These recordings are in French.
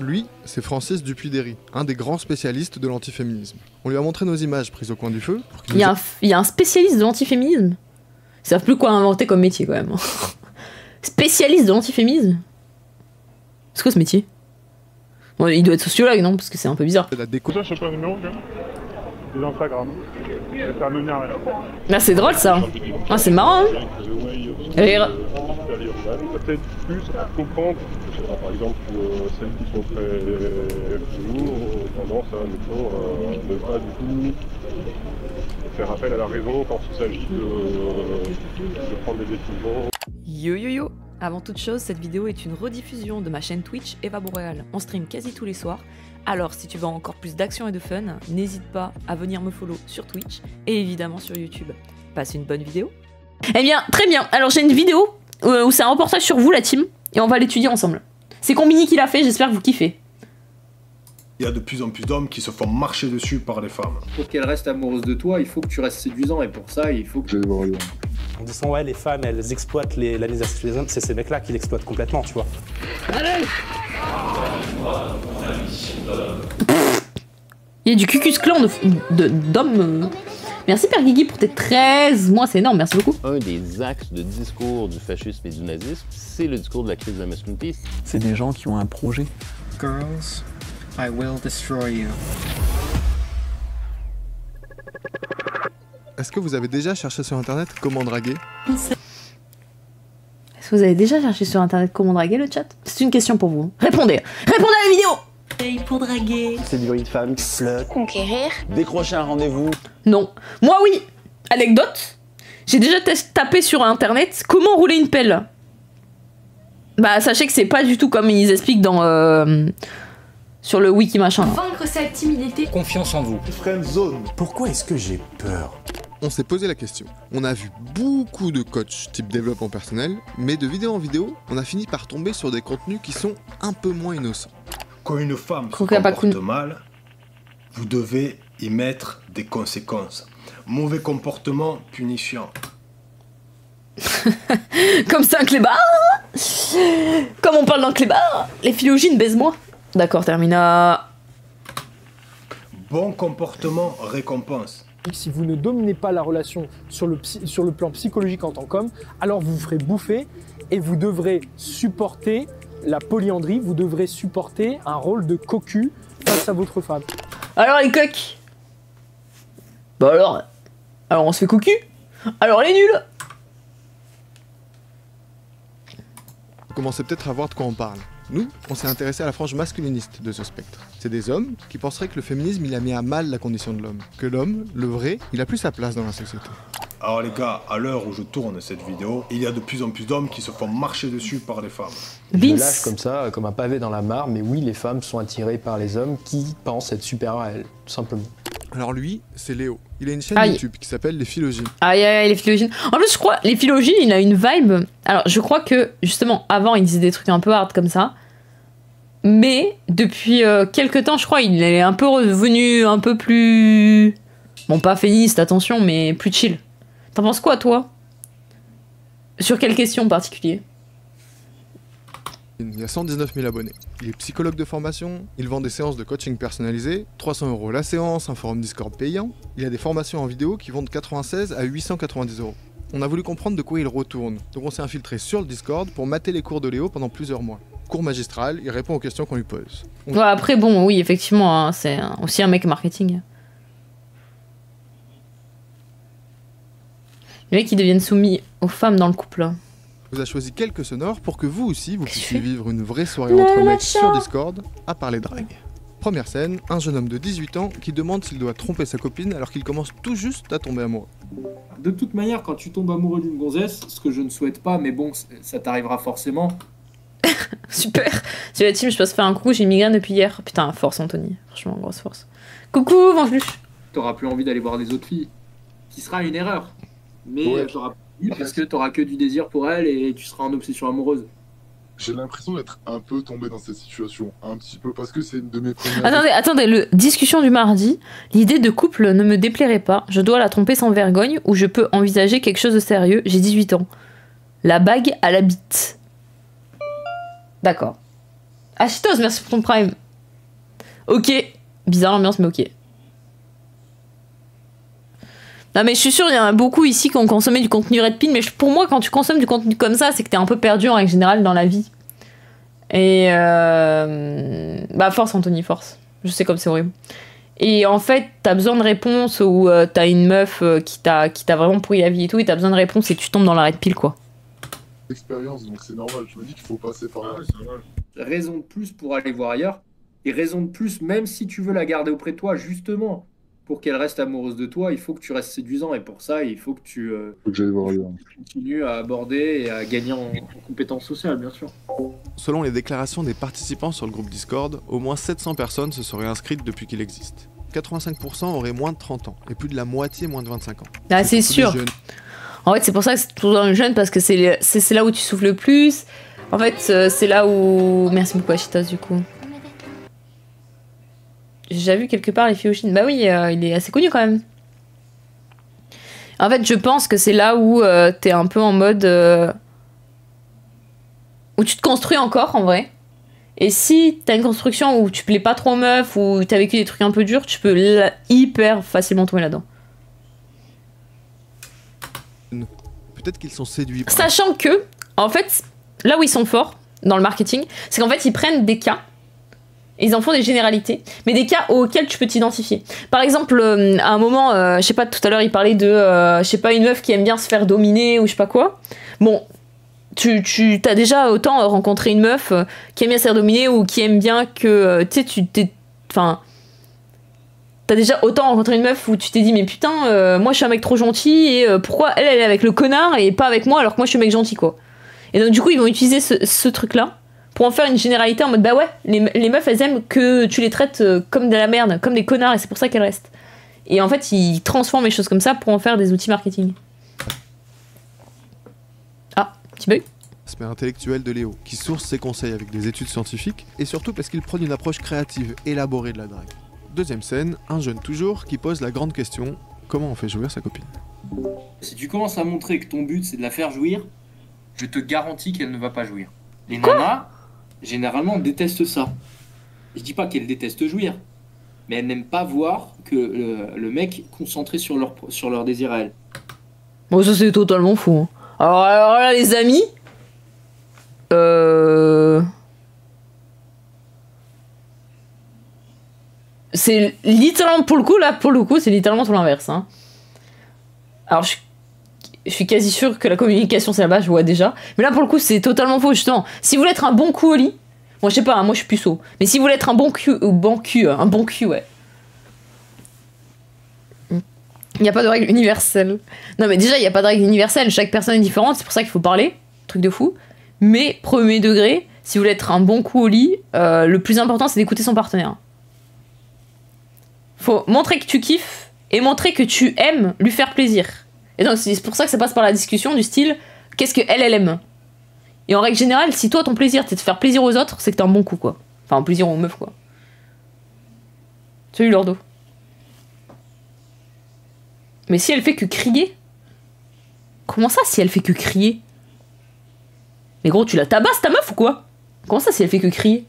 Lui, c'est Francis Dupuy-Derry, un des grands spécialistes de l'antiféminisme. On lui a montré nos images prises au coin du feu. Il y a un spécialiste de l'antiféminisme. Ils savent plus quoi inventer comme métier quand même. Spécialiste de l'antiféminisme. C'est quoi ce métier? Bon, il doit être sociologue, non? Parce que c'est un peu bizarre. La déco... Ça, je sais pas un numéro, gars. C'est Instagram. C'est anonyme. Là, c'est drôle ça. Ah, c'est marrant. Hein. Rire. Peut-être plus à comprendre. Par exemple, celles qui sont très lourdes ont tendance à ne pas du tout faire appel à la raison quand il s'agit de prendre des décisions. Yo yo yo. Avant toute chose, cette vidéo est une rediffusion de ma chaîne Twitch Eva Boréal. On stream quasi tous les soirs. Alors si tu veux encore plus d'action et de fun, n'hésite pas à venir me follow sur Twitch et évidemment sur YouTube. Passe une bonne vidéo. Eh bien, très bien. Alors j'ai une vidéo où c'est un reportage sur vous la team et on va l'étudier ensemble. C'est Combini qui l'a fait, j'espère que vous kiffez. Il y a de plus en plus d'hommes qui se font marcher dessus par les femmes. Pour qu'elle reste amoureuse de toi, il faut que tu restes séduisant et pour ça, il faut que... En disant ouais, les femmes elles exploitent la misère chez les hommes, c'est ces mecs-là qui l'exploitent complètement, tu vois. Allez. Il y a du Cucus Clan d'hommes. Merci Père Guigui pour tes 13 mois, c'est énorme, merci beaucoup. Un des axes de discours du fascisme et du nazisme, c'est le discours de la crise de la masculinité. C'est des gens qui ont un projet. Girls, I will destroy you. Est-ce que vous avez déjà cherché sur internet comment draguer? Est-ce que vous avez déjà cherché sur internet comment draguer le chat? C'est une question pour vous. Répondez. Répondez à la vidéo. Pour draguer. Séduire une femme, flirt, conquérir, décrocher un rendez-vous. Non. Moi oui. Anecdote. J'ai déjà tapé sur internet comment rouler une pelle. Bah sachez que c'est pas du tout comme ils expliquent dans sur le wiki machin. Vaincre sa timidité. Confiance en vous. Friend zone. Pourquoi est-ce que j'ai peur? On s'est posé la question. On a vu beaucoup de coachs type développement personnel, mais de vidéo en vidéo, on a fini par tomber sur des contenus qui sont un peu moins innocents. Quand une femme se comporte mal, vous devez y mettre des conséquences. Mauvais comportement, punition. Comme c'est un clébard. Comme on parle d'un clébard. Les philogènes baise-moi. D'accord, termina. Bon comportement, récompense. Si vous ne dominez pas la relation sur le plan psychologique en tant qu'homme, alors vous vous ferez bouffer et vous devrez supporter la polyandrie, vous devrez supporter un rôle de cocu face à votre femme. Alors les coqs. Bah alors on se fait cocu. Alors elle est nulle. Vous commencez peut-être à voir de quoi on parle. Nous, on s'est intéressé à la frange masculiniste de ce spectre. C'est des hommes qui penseraient que le féminisme il a mis à mal la condition de l'homme. Que l'homme, le vrai, il a plus sa place dans la société. Alors les gars, à l'heure où je tourne cette vidéo, il y a de plus en plus d'hommes qui se font marcher dessus par les femmes. Je me lâche comme ça, comme un pavé dans la mare, mais oui, les femmes sont attirées par les hommes qui pensent être supérieurs à elles, tout simplement. Alors lui, c'est Léo. Il a une chaîne YouTube qui s'appelle Les Philogènes. Aïe aïe, les philogènes. En plus, je crois, les philogènes, il a une vibe. Alors, je crois que, justement, avant, il disait des trucs un peu hard comme ça. Mais, depuis quelques temps, je crois, il est un peu revenu un peu plus... Bon, pas féministe, attention, mais plus chill. T'en penses quoi, toi? Sur quelle question en particulier? Il y a 119 000 abonnés. Il est psychologue de formation, il vend des séances de coaching personnalisées, 300 € la séance, un forum Discord payant. Il a des formations en vidéo qui vont de 96 à 890 €. On a voulu comprendre de quoi il retourne, donc on s'est infiltré sur le Discord pour mater les cours de Léo pendant plusieurs mois. Cours magistral, il répond aux questions qu'on lui pose. Ouais, après, bon, oui, effectivement, hein, c'est aussi un mec marketing. Les mecs qui deviennent soumis aux femmes dans le couple. Vous a choisi quelques sonores pour que vous aussi vous puissiez vivre une vraie soirée entre mecs sur Discord à parler drague. Première scène, un jeune homme de 18 ans qui demande s'il doit tromper sa copine alors qu'il commence tout juste à tomber amoureux. De toute manière, quand tu tombes amoureux d'une gonzesse, ce que je ne souhaite pas, mais bon, ça t'arrivera forcément. Super. C'est la team, je passe faire un coucou, j'ai une migraine depuis hier. Putain, force Anthony, franchement, grosse force. Coucou, Vangeluche. T'auras plus envie d'aller voir les autres filles. Ce qui sera une erreur. Mais t'auras plus envie parce que t'auras que du désir pour elle et tu seras en obsession amoureuse. J'ai l'impression d'être un peu tombé dans cette situation, un petit peu, parce que c'est une de mes premières... Attendez, le discussion du mardi. L'idée de couple ne me déplairait pas. Je dois la tromper sans vergogne ou je peux envisager quelque chose de sérieux. J'ai 18 ans. La bague à la bite. D'accord. Ah, Cheetos, merci pour ton prime. Ok. Bizarre l'ambiance, mais ok. Non mais je suis sûre, il y en a beaucoup ici qui ont consommé du contenu Red Pill, mais pour moi, quand tu consommes du contenu comme ça, c'est que t'es un peu perdu en règle générale dans la vie. Et bah force Anthony, force. Je sais comme c'est horrible. Et en fait, t'as besoin de réponses ou t'as une meuf qui t'a vraiment pourri la vie et tout, et t'as besoin de réponses et tu tombes dans la Red Pill, quoi. Expérience, donc c'est normal. Je me dis qu'il faut passer par là. Raison de plus pour aller voir ailleurs, et raison de plus, même si tu veux la garder auprès de toi, justement, pour qu'elle reste amoureuse de toi, il faut que tu restes séduisant, et pour ça, il faut que tu continues à aborder et à gagner en compétences sociales, bien sûr. Selon les déclarations des participants sur le groupe Discord, au moins 700 personnes se seraient inscrites depuis qu'il existe. 85% auraient moins de 30 ans, et plus de la moitié moins de 25 ans. Ah, c'est sûr. En fait, c'est pour ça que c'est toujours jeune, parce que c'est là où tu souffles le plus. En fait, c'est là où... Merci beaucoup, Achitas, du coup. J'ai déjà vu quelque part les filles au Chine. Bah oui, il est assez connu quand même. En fait, je pense que c'est là où t'es un peu en mode... où tu te construis encore, en vrai. Et si t'as une construction où tu plais pas trop aux meufs, où t'as vécu des trucs un peu durs, tu peux hyper facilement tomber là-dedans. Peut-être qu'ils sont séduits par... Sachant que, en fait, là où ils sont forts dans le marketing, c'est qu'en fait, ils prennent des cas... Et ils en font des généralités, mais des cas auxquels tu peux t'identifier. Par exemple, à un moment, je sais pas, tout à l'heure, il parlait de, je sais pas, une meuf qui aime bien se faire dominer ou je sais pas quoi. Bon, tu t'as déjà autant rencontré une meuf qui aime bien se faire dominer ou qui aime bien que, tu sais, enfin, t'as déjà autant rencontré une meuf où tu t'es dit, mais putain, moi je suis un mec trop gentil et pourquoi elle est avec le connard et pas avec moi alors que moi je suis un mec gentil, quoi. Et donc du coup, ils vont utiliser ce truc-là pour en faire une généralité en mode bah ouais, les meufs elles aiment que tu les traites comme de la merde, comme des connards, et c'est pour ça qu'elles restent. Et en fait, ils transforment les choses comme ça pour en faire des outils marketing. Ah, petit bug. L'aspect intellectuel de Léo, qui source ses conseils avec des études scientifiques, et surtout parce qu'il prône une approche créative, élaborée de la drague. Deuxième scène, un jeune toujours qui pose la grande question, comment on fait jouir sa copine? Si tu commences à montrer que ton but c'est de la faire jouir, je te garantis qu'elle ne va pas jouir. Les nanas, généralement, détestent ça. Je dis pas qu'elles détestent jouir, mais elles n'aiment pas voir que le mec concentré sur leur désir à elles. Bon, ça c'est totalement fou. Hein. Alors là, les amis... C'est littéralement, pour le coup, c'est littéralement tout l'inverse. Hein. Alors, je suis quasi sûre que la communication c'est la base, je vois déjà. Mais là pour le coup c'est totalement faux justement. Si vous voulez être un bon cul au lit, moi je sais pas, hein, moi je suis puceau. Mais si vous voulez être un bon cul, ouais. Il n'y a pas de règle universelle. Non mais déjà il n'y a pas de règle universelle, chaque personne est différente, c'est pour ça qu'il faut parler, truc de fou. Mais premier degré, si vous voulez être un bon cul au lit, le plus important c'est d'écouter son partenaire. Faut montrer que tu kiffes et montrer que tu aimes lui faire plaisir. Et donc c'est pour ça que ça passe par la discussion du style qu'est-ce que elle aime. Et en règle générale, si toi ton plaisir c'est de faire plaisir aux autres, c'est que t'es un bon coup quoi. Enfin un plaisir aux meufs quoi. Salut Lordo. Mais si elle fait que crier. Comment ça si elle fait que crier? Mais gros tu la tabasses ta meuf ou quoi? Comment ça si elle fait que crier?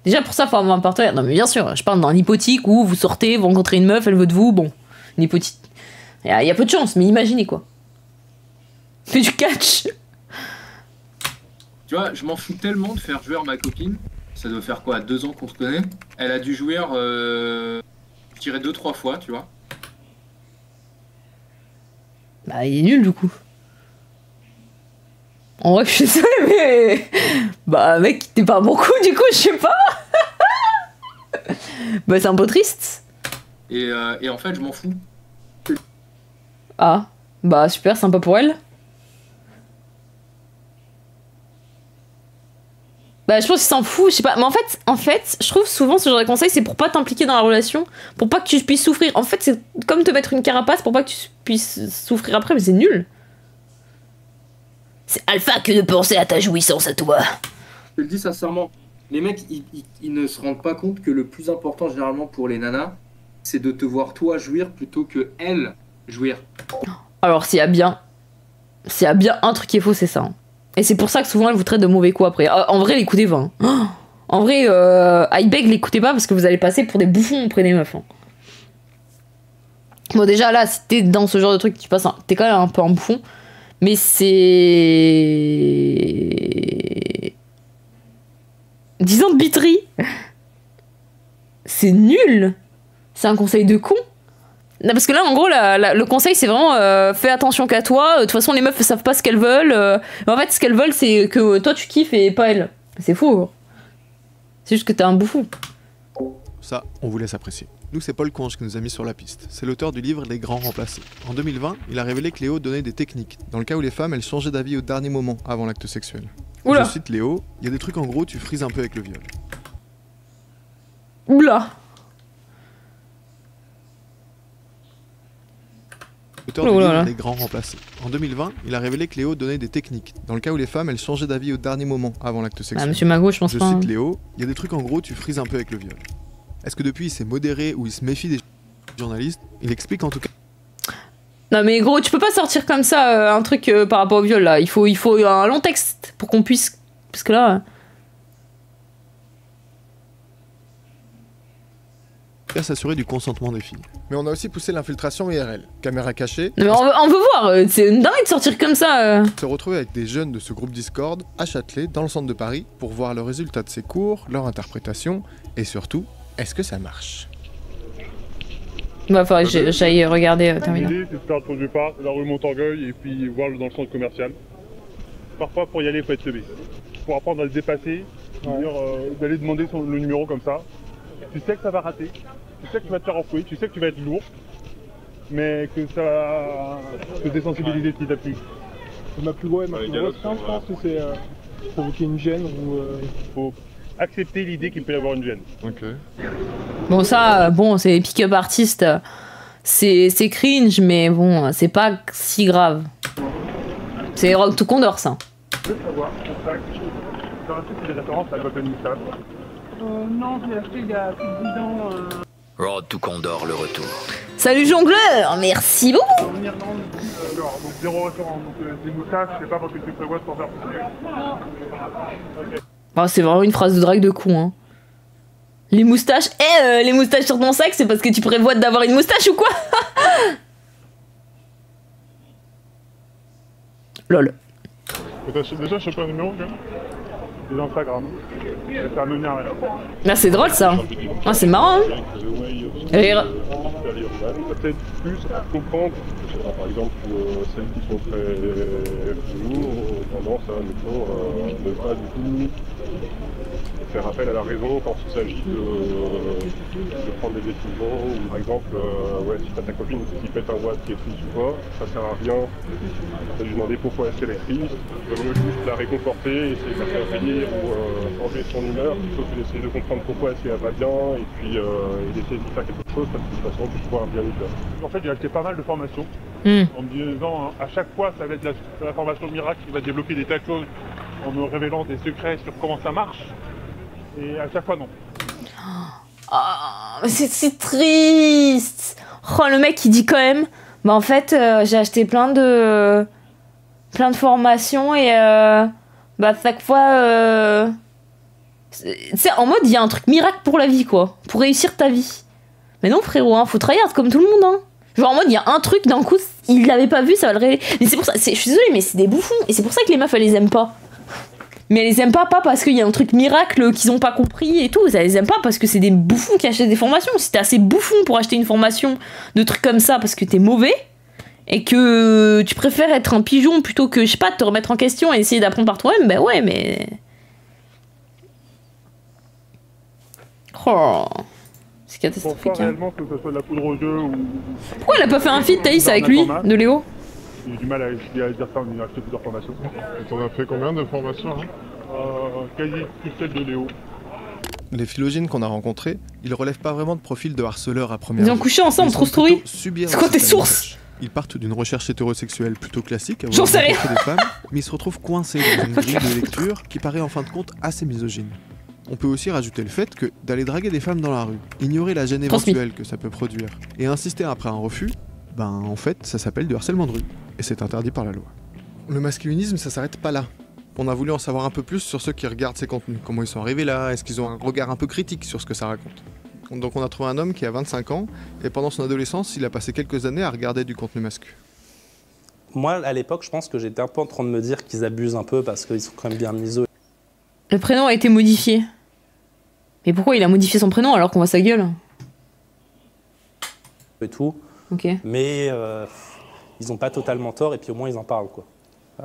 Déjà pour ça faut avoir un partenaire. Non mais bien sûr, je parle d'un hypothétique où vous sortez, vous rencontrez une meuf, elle veut de vous, bon, une hypothétique. Il y a peu de chance, mais imaginez quoi. Fais du catch. Tu vois, je m'en fous tellement de faire jouer ma copine. Ça doit faire quoi, 2 ans qu'on se connaît. Elle a dû jouer, je dirais 2-3 fois, tu vois. Bah il est nul du coup. En vrai, je suis désolée, mais... Bah, mec, t'es pas un bon coup, du coup, je sais pas. Bah, c'est un peu triste. Et en fait, je m'en fous. Ah, bah, super, sympa pour elle. Bah, je pense qu'il s'en fout, je sais pas. Mais en fait, je trouve souvent ce genre de conseil, c'est pour pas t'impliquer dans la relation, pour pas que tu puisses souffrir. En fait, c'est comme te mettre une carapace pour pas que tu puisses souffrir après, mais c'est nul. C'est alpha que de penser à ta jouissance à toi. Je te le dis sincèrement, les mecs, ils ne se rendent pas compte que le plus important généralement pour les nanas, c'est de te voir toi jouir plutôt que elle jouir. Alors s'il y a bien un truc qui est faux, c'est ça. Hein. Et c'est pour ça que souvent elle vous traite de mauvais coups après. En vrai, l'écoutez pas. Hein. Oh, en vrai, I beg, l'écoutez pas parce que vous allez passer pour des bouffons auprès des meufs. Hein. Bon, déjà là, si t'es dans ce genre de truc, tu passes, t'es quand même un peu un bouffon. Mais c'est. 10 ans de biterie. C'est nul. C'est un conseil de con. Non, parce que là, en gros, le conseil, c'est vraiment fais attention qu'à toi. De toute façon, les meufs ne savent pas ce qu'elles veulent. En fait, ce qu'elles veulent, c'est que toi, tu kiffes et pas elles. C'est faux. C'est juste que t'es un bouffon. Ça, on vous laisse apprécier. Nous, c'est Paul Conge qui nous a mis sur la piste. C'est l'auteur du livre Les Grands Remplacés. En 2020, il a révélé que Léo donnait des techniques, dans le cas où les femmes, elles changeaient d'avis au dernier moment avant l'acte sexuel. Oula. Je cite Léo, il y a des trucs en gros, tu frises un peu avec le viol. Oula. L'auteur du livre Les Grands Remplacés. En 2020, il a révélé que Léo donnait des techniques, dans le cas où les femmes, elles changeaient d'avis au dernier moment avant l'acte sexuel. Ah, monsieur Mago, je pense pas. Je cite Léo, il y a des trucs en gros, tu frises un peu avec le viol. Est-ce que depuis il s'est modéré ou il se méfie des journalistes? Il explique en tout cas. Non mais gros, tu peux pas sortir comme ça un truc par rapport au viol là. Il faut un long texte pour qu'on puisse... Parce que là... s'assurer du consentement des filles. Mais on a aussi poussé l'infiltration IRL. Caméra cachée. Mais on veut voir, c'est une dingue de sortir comme ça. Se retrouver avec des jeunes de ce groupe Discord à Châtelet, dans le centre de Paris, pour voir le résultat de ces cours, leur interprétation, et surtout, est-ce que ça marche? Bah faudrait que j'aille regarder terminer. L'idée c'est de faire le départ, la rue Montorgueil et puis voir dans le centre commercial. Parfois pour y aller il faut être teubé. Pour apprendre à le dépasser, d'aller demander le numéro comme ça. Tu sais que ça va rater, tu sais que tu vas te faire enfouer, tu sais que tu vas être lourd, mais que ça va te désensibiliser petit à petit. Ma plus grosse crainte, je pense que c'est provoquer une gêne ou... faut accepter l'idée qu'il peut y avoir une gêne. Ok. Bon ça, bon c'est pick-up artiste, c'est cringe, mais bon c'est pas si grave. C'est Rock to Condor ça. Je veux savoir, tu as acheté des références à Golden Moustache? Non, je l'ai acheté il y a plus de 10 ans. Road to Condor, le retour. Salut jongleur, merci beaucoup. En Irlande, donc 0 référence, donc des moustaches, je sais pas parce que tu prévois pour faire plus. Oh, c'est vraiment une phrase de drague de con hein. Les moustaches, les moustaches sur ton sac, c'est parce que tu prévois d'avoir une moustache ou quoi? Lol. Déjà, je sais pas un numéro, quand même. C'est Instagram. Ça ne à rien. Ah, c'est drôle ça. Ah, c'est marrant. Hein. Rire. Peut-être plus à comprendre. Par exemple, celles qui sont très lourdes ont tendance à ne pas du tout faire appel à la raison quand il s'agit de prendre des décisions. Ou par exemple, si t'as ta copine qui pète un watt qui est triste ou quoi, ça sert à rien de lui demander pourquoi est-ce qu'elle est triste. Il vaut mieux juste la réconforter, essayer de la faire rire ou changer son humeur, plutôt que d'essayer de comprendre pourquoi est-ce qu'elle va bien et puis d'essayer de faire quelque chose parce que de toute façon tu pourras bien lui faire. En fait j'ai acheté pas mal de formations en me disant à chaque fois ça va être la formation miracle qui va débloquer des tas de choses en me révélant des secrets sur comment ça marche et à chaque fois non. Oh, c'est triste. Oh le mec il dit quand même bah en fait j'ai acheté plein de formations et bah chaque fois c'est en mode il y a un truc miracle pour la vie quoi, pour réussir ta vie. Mais non frérot hein, faut tryhard comme tout le monde hein. Genre en mode il y a un truc d'un coup il l'avait pas vu ça va le révéler. Mais c'est pour ça, je suis désolée mais c'est des bouffons et c'est pour ça que les meufs elles les aiment pas. Mais elles les aiment pas parce qu'il y a un truc miracle qu'ils ont pas compris et tout, elles les aiment pas parce que c'est des bouffons qui achètent des formations. Si t'es assez bouffon pour acheter une formation de trucs comme ça parce que t'es mauvais et que tu préfères être un pigeon plutôt que, je sais pas, te remettre en question et essayer d'apprendre par toi-même, bah ouais, mais... Oh, c'est catastrophique. Je pense pas réellement que ce soit de la poudre aux yeux ou... Pourquoi elle a pas fait un feat, Thaïs, avec lui, de Léo? J'ai du mal à dire ça, on a acheté plusieurs formations. Et t'en as fait combien de formations hein Quasi plus celle de Léo. Les philogènes qu'on a rencontrés, ils relèvent pas vraiment de profil de harceleurs à première vue. Ils ont couché ensemble, trop story. C'est quoi tes sources? Ils partent d'une recherche hétérosexuelle plutôt classique, j'en sais rien. Des femmes, mais ils se retrouvent coincés dans une grille de lecture qui paraît en fin de compte assez misogyne. On peut aussi rajouter le fait que d'aller draguer des femmes dans la rue, ignorer la gêne éventuelle que ça peut produire, et insister après un refus, ben en fait ça s'appelle du harcèlement de rue, et c'est interdit par la loi. Le masculinisme ça s'arrête pas là. On a voulu en savoir un peu plus sur ceux qui regardent ces contenus. Comment ils sont arrivés là, est-ce qu'ils ont un regard un peu critique sur ce que ça raconte. Donc on a trouvé un homme qui a 25 ans, et pendant son adolescence, il a passé quelques années à regarder du contenu masculin. Moi, à l'époque, je pense que j'étais un peu en train de me dire qu'ils abusent un peu parce qu'ils sont quand même bien miso. Le prénom a été modifié. Mais pourquoi il a modifié son prénom alors qu'on voit sa gueule? Et tout. Ok. Mais ils n'ont pas totalement tort et puis au moins ils en parlent, quoi.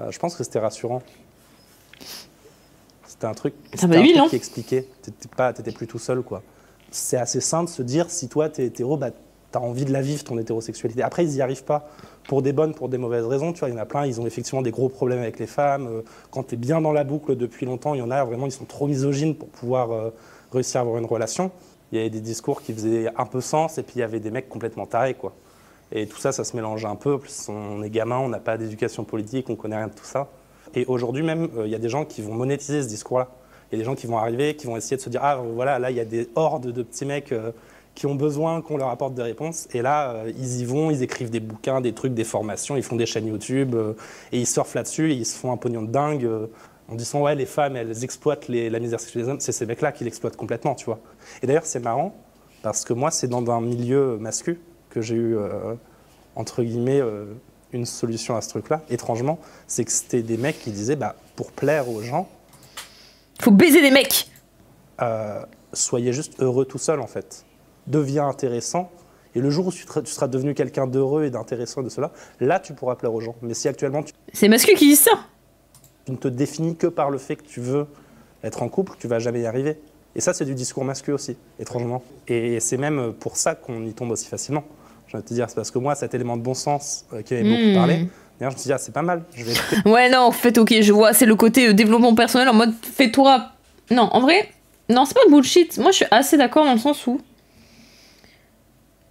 Je pense que c'était rassurant. C'était un truc, qui expliquait. T'étais plus tout seul, quoi. C'est assez sain de se dire, si toi t'es hétéro, bah t'as envie de la vivre, ton hétérosexualité. Après, ils n'y arrivent pas. Pour des bonnes, pour des mauvaises raisons, tu vois, il y en a plein, ils ont effectivement des gros problèmes avec les femmes. Quand t'es bien dans la boucle depuis longtemps, il y en a vraiment, ils sont trop misogynes pour pouvoir réussir à avoir une relation. Il y avait des discours qui faisaient un peu sens, et puis il y avait des mecs complètement tarés, quoi. Et tout ça, ça se mélange un peu. En plus, on est gamin, on n'a pas d'éducation politique, on connaît rien de tout ça. Et aujourd'hui même, il y a des gens qui vont monétiser ce discours-là. Il y a des gens qui vont arriver, qui vont essayer de se dire « Ah, voilà, là, il y a des hordes de petits mecs qui ont besoin qu'on leur apporte des réponses. » Et là, ils y vont, ils écrivent des bouquins, des trucs, des formations, ils font des chaînes YouTube, et ils surfent là-dessus, et ils se font un pognon de dingue. En disant « Ouais, les femmes, elles exploitent la misère sexuelle des hommes. » C'est ces mecs-là qui l'exploitent complètement, tu vois. Et d'ailleurs, c'est marrant, parce que moi, c'est dans un milieu masculin que j'ai eu, entre guillemets, une solution à ce truc-là, étrangement. C'est que c'était des mecs qui disaient bah, « Pour plaire aux gens, faut baiser des mecs. Soyez juste heureux tout seul, en fait. Deviens intéressant. Et le jour où tu seras devenu quelqu'un d'heureux et d'intéressant de cela, là, tu pourras plaire aux gens. Mais si actuellement... C'est masculin qui dit ça. Tu ne te définis que par le fait que tu veux être en couple, tu vas jamais y arriver. Et ça, c'est du discours masculin aussi, étrangement. Et c'est même pour ça qu'on y tombe aussi facilement. Je vais te dire, c'est parce que moi, cet élément de bon sens qui avait beaucoup parlé, d'ailleurs, je me suis dit, ah, c'est pas mal. Je vais... Ouais, non, en fait, ok, je vois, c'est le côté développement personnel en mode fais-toi. Non, en vrai, non, c'est pas bullshit. Moi, je suis assez d'accord dans le sens où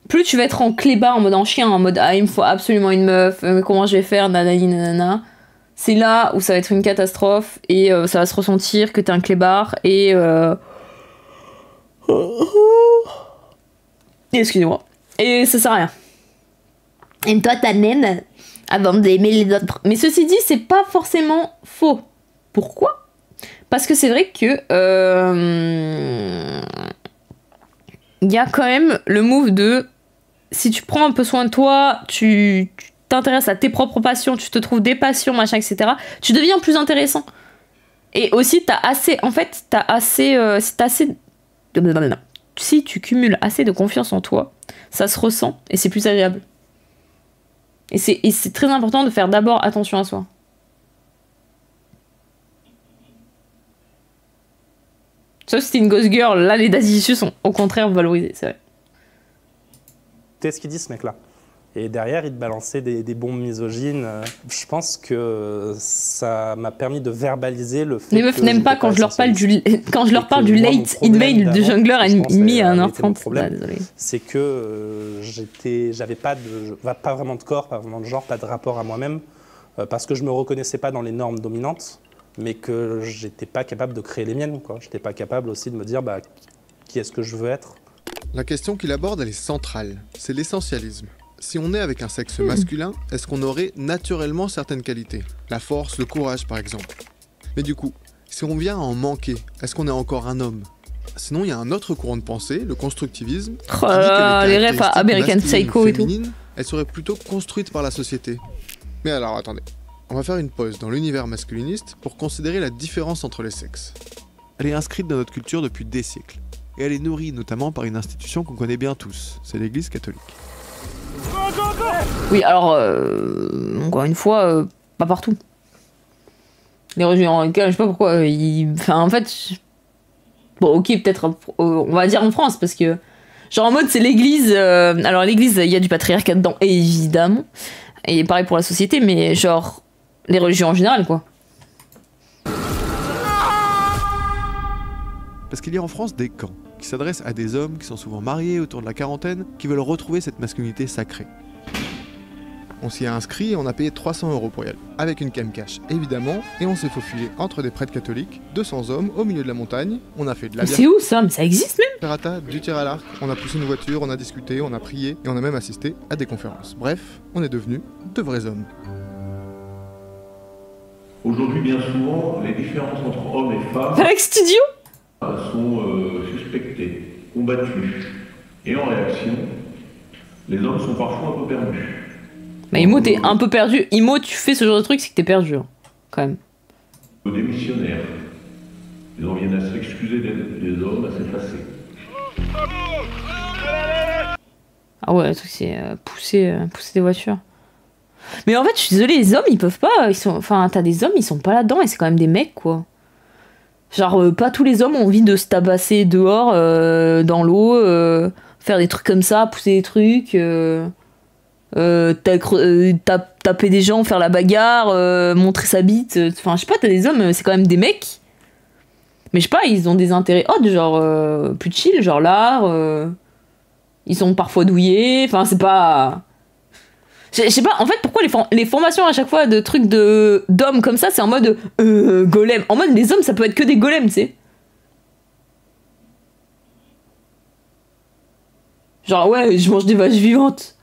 plus tu vas être en clébard, en mode en chien, en mode ah, il me faut absolument une meuf, comment je vais faire, nanani, nanana. C'est là où ça va être une catastrophe et ça va se ressentir que t'es un clébard et. Excusez-moi. Et ça sert à rien. Et toi, ta naine. Avant d'aimer les autres. Mais ceci dit, c'est pas forcément faux. Pourquoi ? Parce que c'est vrai que il y a quand même le move de si tu prends un peu soin de toi, tu t'intéresses à tes propres passions, tu te trouves des passions, machin, etc. Tu deviens plus intéressant. Et aussi, t'as assez, en fait, si tu cumules assez de confiance en toi, ça se ressent et c'est plus agréable. Et c'est très important de faire d'abord attention à soi. Sauf si t'es une ghost girl, là les daddy issues sont au contraire valorisés, c'est vrai. C'est ce qu'il dit ce mec-là. Et derrière, il te balançait des bombes misogynes. Je pense que ça m'a permis de verbaliser le fait. Les meufs n'aiment pas quand je leur parle du late email de Jungler à 1h30. C'est que j'avais pas vraiment de corps, pas vraiment de genre, pas de rapport à moi-même, parce que je me reconnaissais pas dans les normes dominantes, mais que j'étais pas capable de créer les miennes, quoi. J'étais pas capable aussi de me dire bah, qui est-ce que je veux être. La question qu'il aborde, elle est centrale. C'est l'essentialisme. Si on est avec un sexe masculin, est-ce qu'on aurait naturellement certaines qualités? La force, le courage par exemple. Mais du coup, si on vient à en manquer, est-ce qu'on est encore un homme? Sinon, il y a un autre courant de pensée, le constructivisme, qui dit que les refs à American Psycho et tout. Elles seraient plutôt construites par la société. Mais alors, attendez. On va faire une pause dans l'univers masculiniste pour considérer la différence entre les sexes. Elle est inscrite dans notre culture depuis des siècles. Et elle est nourrie notamment par une institution qu'on connaît bien tous, c'est l'Église catholique. Oui, alors, encore une fois, pas partout. Les religions, je sais pas pourquoi, enfin, en fait, bon, ok, peut-être, on va dire en France, parce que, genre en mode, c'est l'église, alors l'église, il y a du patriarcat dedans, évidemment, et pareil pour la société, mais genre, les religions en général, quoi. Parce qu'il y a en France des camps qui s'adressent à des hommes qui sont souvent mariés autour de la quarantaine, qui veulent retrouver cette masculinité sacrée. On s'y a inscrit et on a payé 300 € pour y aller, avec une cam cash évidemment, et on s'est faufilé entre des prêtres catholiques, 200 hommes au milieu de la montagne, on a fait de la C'est où ça? Mais ça existe même? Pirata, du tir à l'arc, on a poussé une voiture, on a discuté, on a prié, et on a même assisté à des conférences. Bref, on est devenus de vrais hommes. Aujourd'hui, bien souvent, les différences entre hommes et femmes Avec Studio sont suspectées, combattues. Et en réaction, les hommes sont parfois un peu perdus. Bah Imo, t'es un peu perdu. Imo, tu fais ce genre de truc, c'est que t'es perdu, hein, quand même. Des missionnaires. Ils en viennent à s'excuser des hommes, à s'effacer. Ah ouais, le truc c'est pousser des voitures. Mais en fait, je suis désolée, les hommes, ils peuvent pas. Enfin, t'as des hommes, ils sont pas là-dedans et c'est quand même des mecs, quoi. Genre, pas tous les hommes ont envie de se tabasser dehors, dans l'eau, faire des trucs comme ça, pousser des trucs, taper des gens, faire la bagarre, montrer sa bite. Enfin, je sais pas, t'as des hommes, c'est quand même des mecs. Mais je sais pas, ils ont des intérêts autres, genre plus chill, genre l'art. Ils sont parfois douillés. Enfin, c'est pas. Je sais pas, en fait, pourquoi les formations à chaque fois de trucs d'hommes comme ça, c'est en mode golem. En mode, les hommes, ça peut être que des golems, tu sais. Genre, ouais, je mange des vaches vivantes.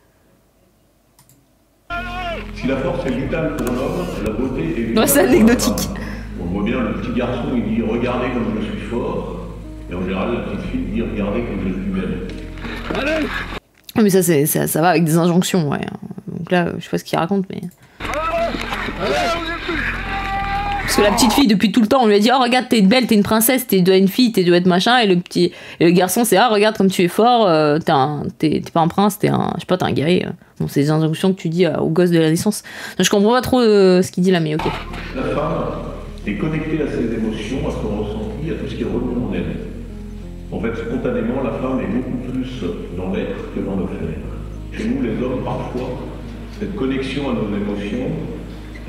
Si la force est vitale pour l'homme, la beauté est vitale. Non, c'est anecdotique. On voit bien, le petit garçon, il dit « Regardez comme je suis fort ». Et en général, la petite fille dit « Regardez comme je suis belle ». Allez ! Mais ça va avec des injonctions, ouais. Donc là, je sais pas ce qu'il raconte, mais... Parce que la petite fille, depuis tout le temps, on lui a dit « Oh, regarde, t'es belle, t'es une princesse, t'es une fille, t'es doit être machin. » Et le garçon, c'est « Ah, regarde comme tu es fort, t'es pas un prince, t'es un... Je sais pas, t'es un guerrier. » Bon, c'est des injonctions que tu dis aux gosses de la naissance. Donc je comprends pas trop ce qu'il dit là, mais ok. La femme est connectée à ses émotions, à son ressenti, à tout ce qui est revenu en elle. En fait, spontanément, la femme est beaucoup plus dans l'être que dans le faire. Chez nous, les hommes, parfois, cette connexion à nos émotions,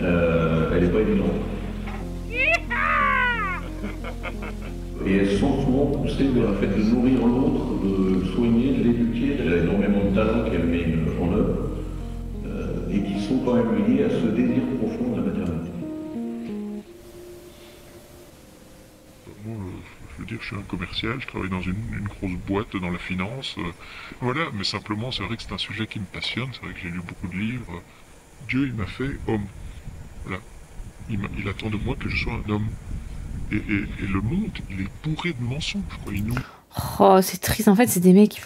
elle n'est pas évidente. Et elles sont souvent poussées vers le fait de nourrir l'autre, de le soigner, de l'éduquer. Elle a énormément de talents qu'elle met en œuvre, et qui sont quand même liés à ce désir profond de la maternité. Moi, je veux dire, je suis un commercial, je travaille dans une grosse boîte dans la finance. Voilà, mais simplement, c'est vrai que c'est un sujet qui me passionne, c'est vrai que j'ai lu beaucoup de livres. Dieu, il m'a fait homme. Voilà. Il attend de moi que je sois un homme. Et le monde, il est bourré de mensonges, quoi. Oh, c'est triste, en fait, c'est des mecs...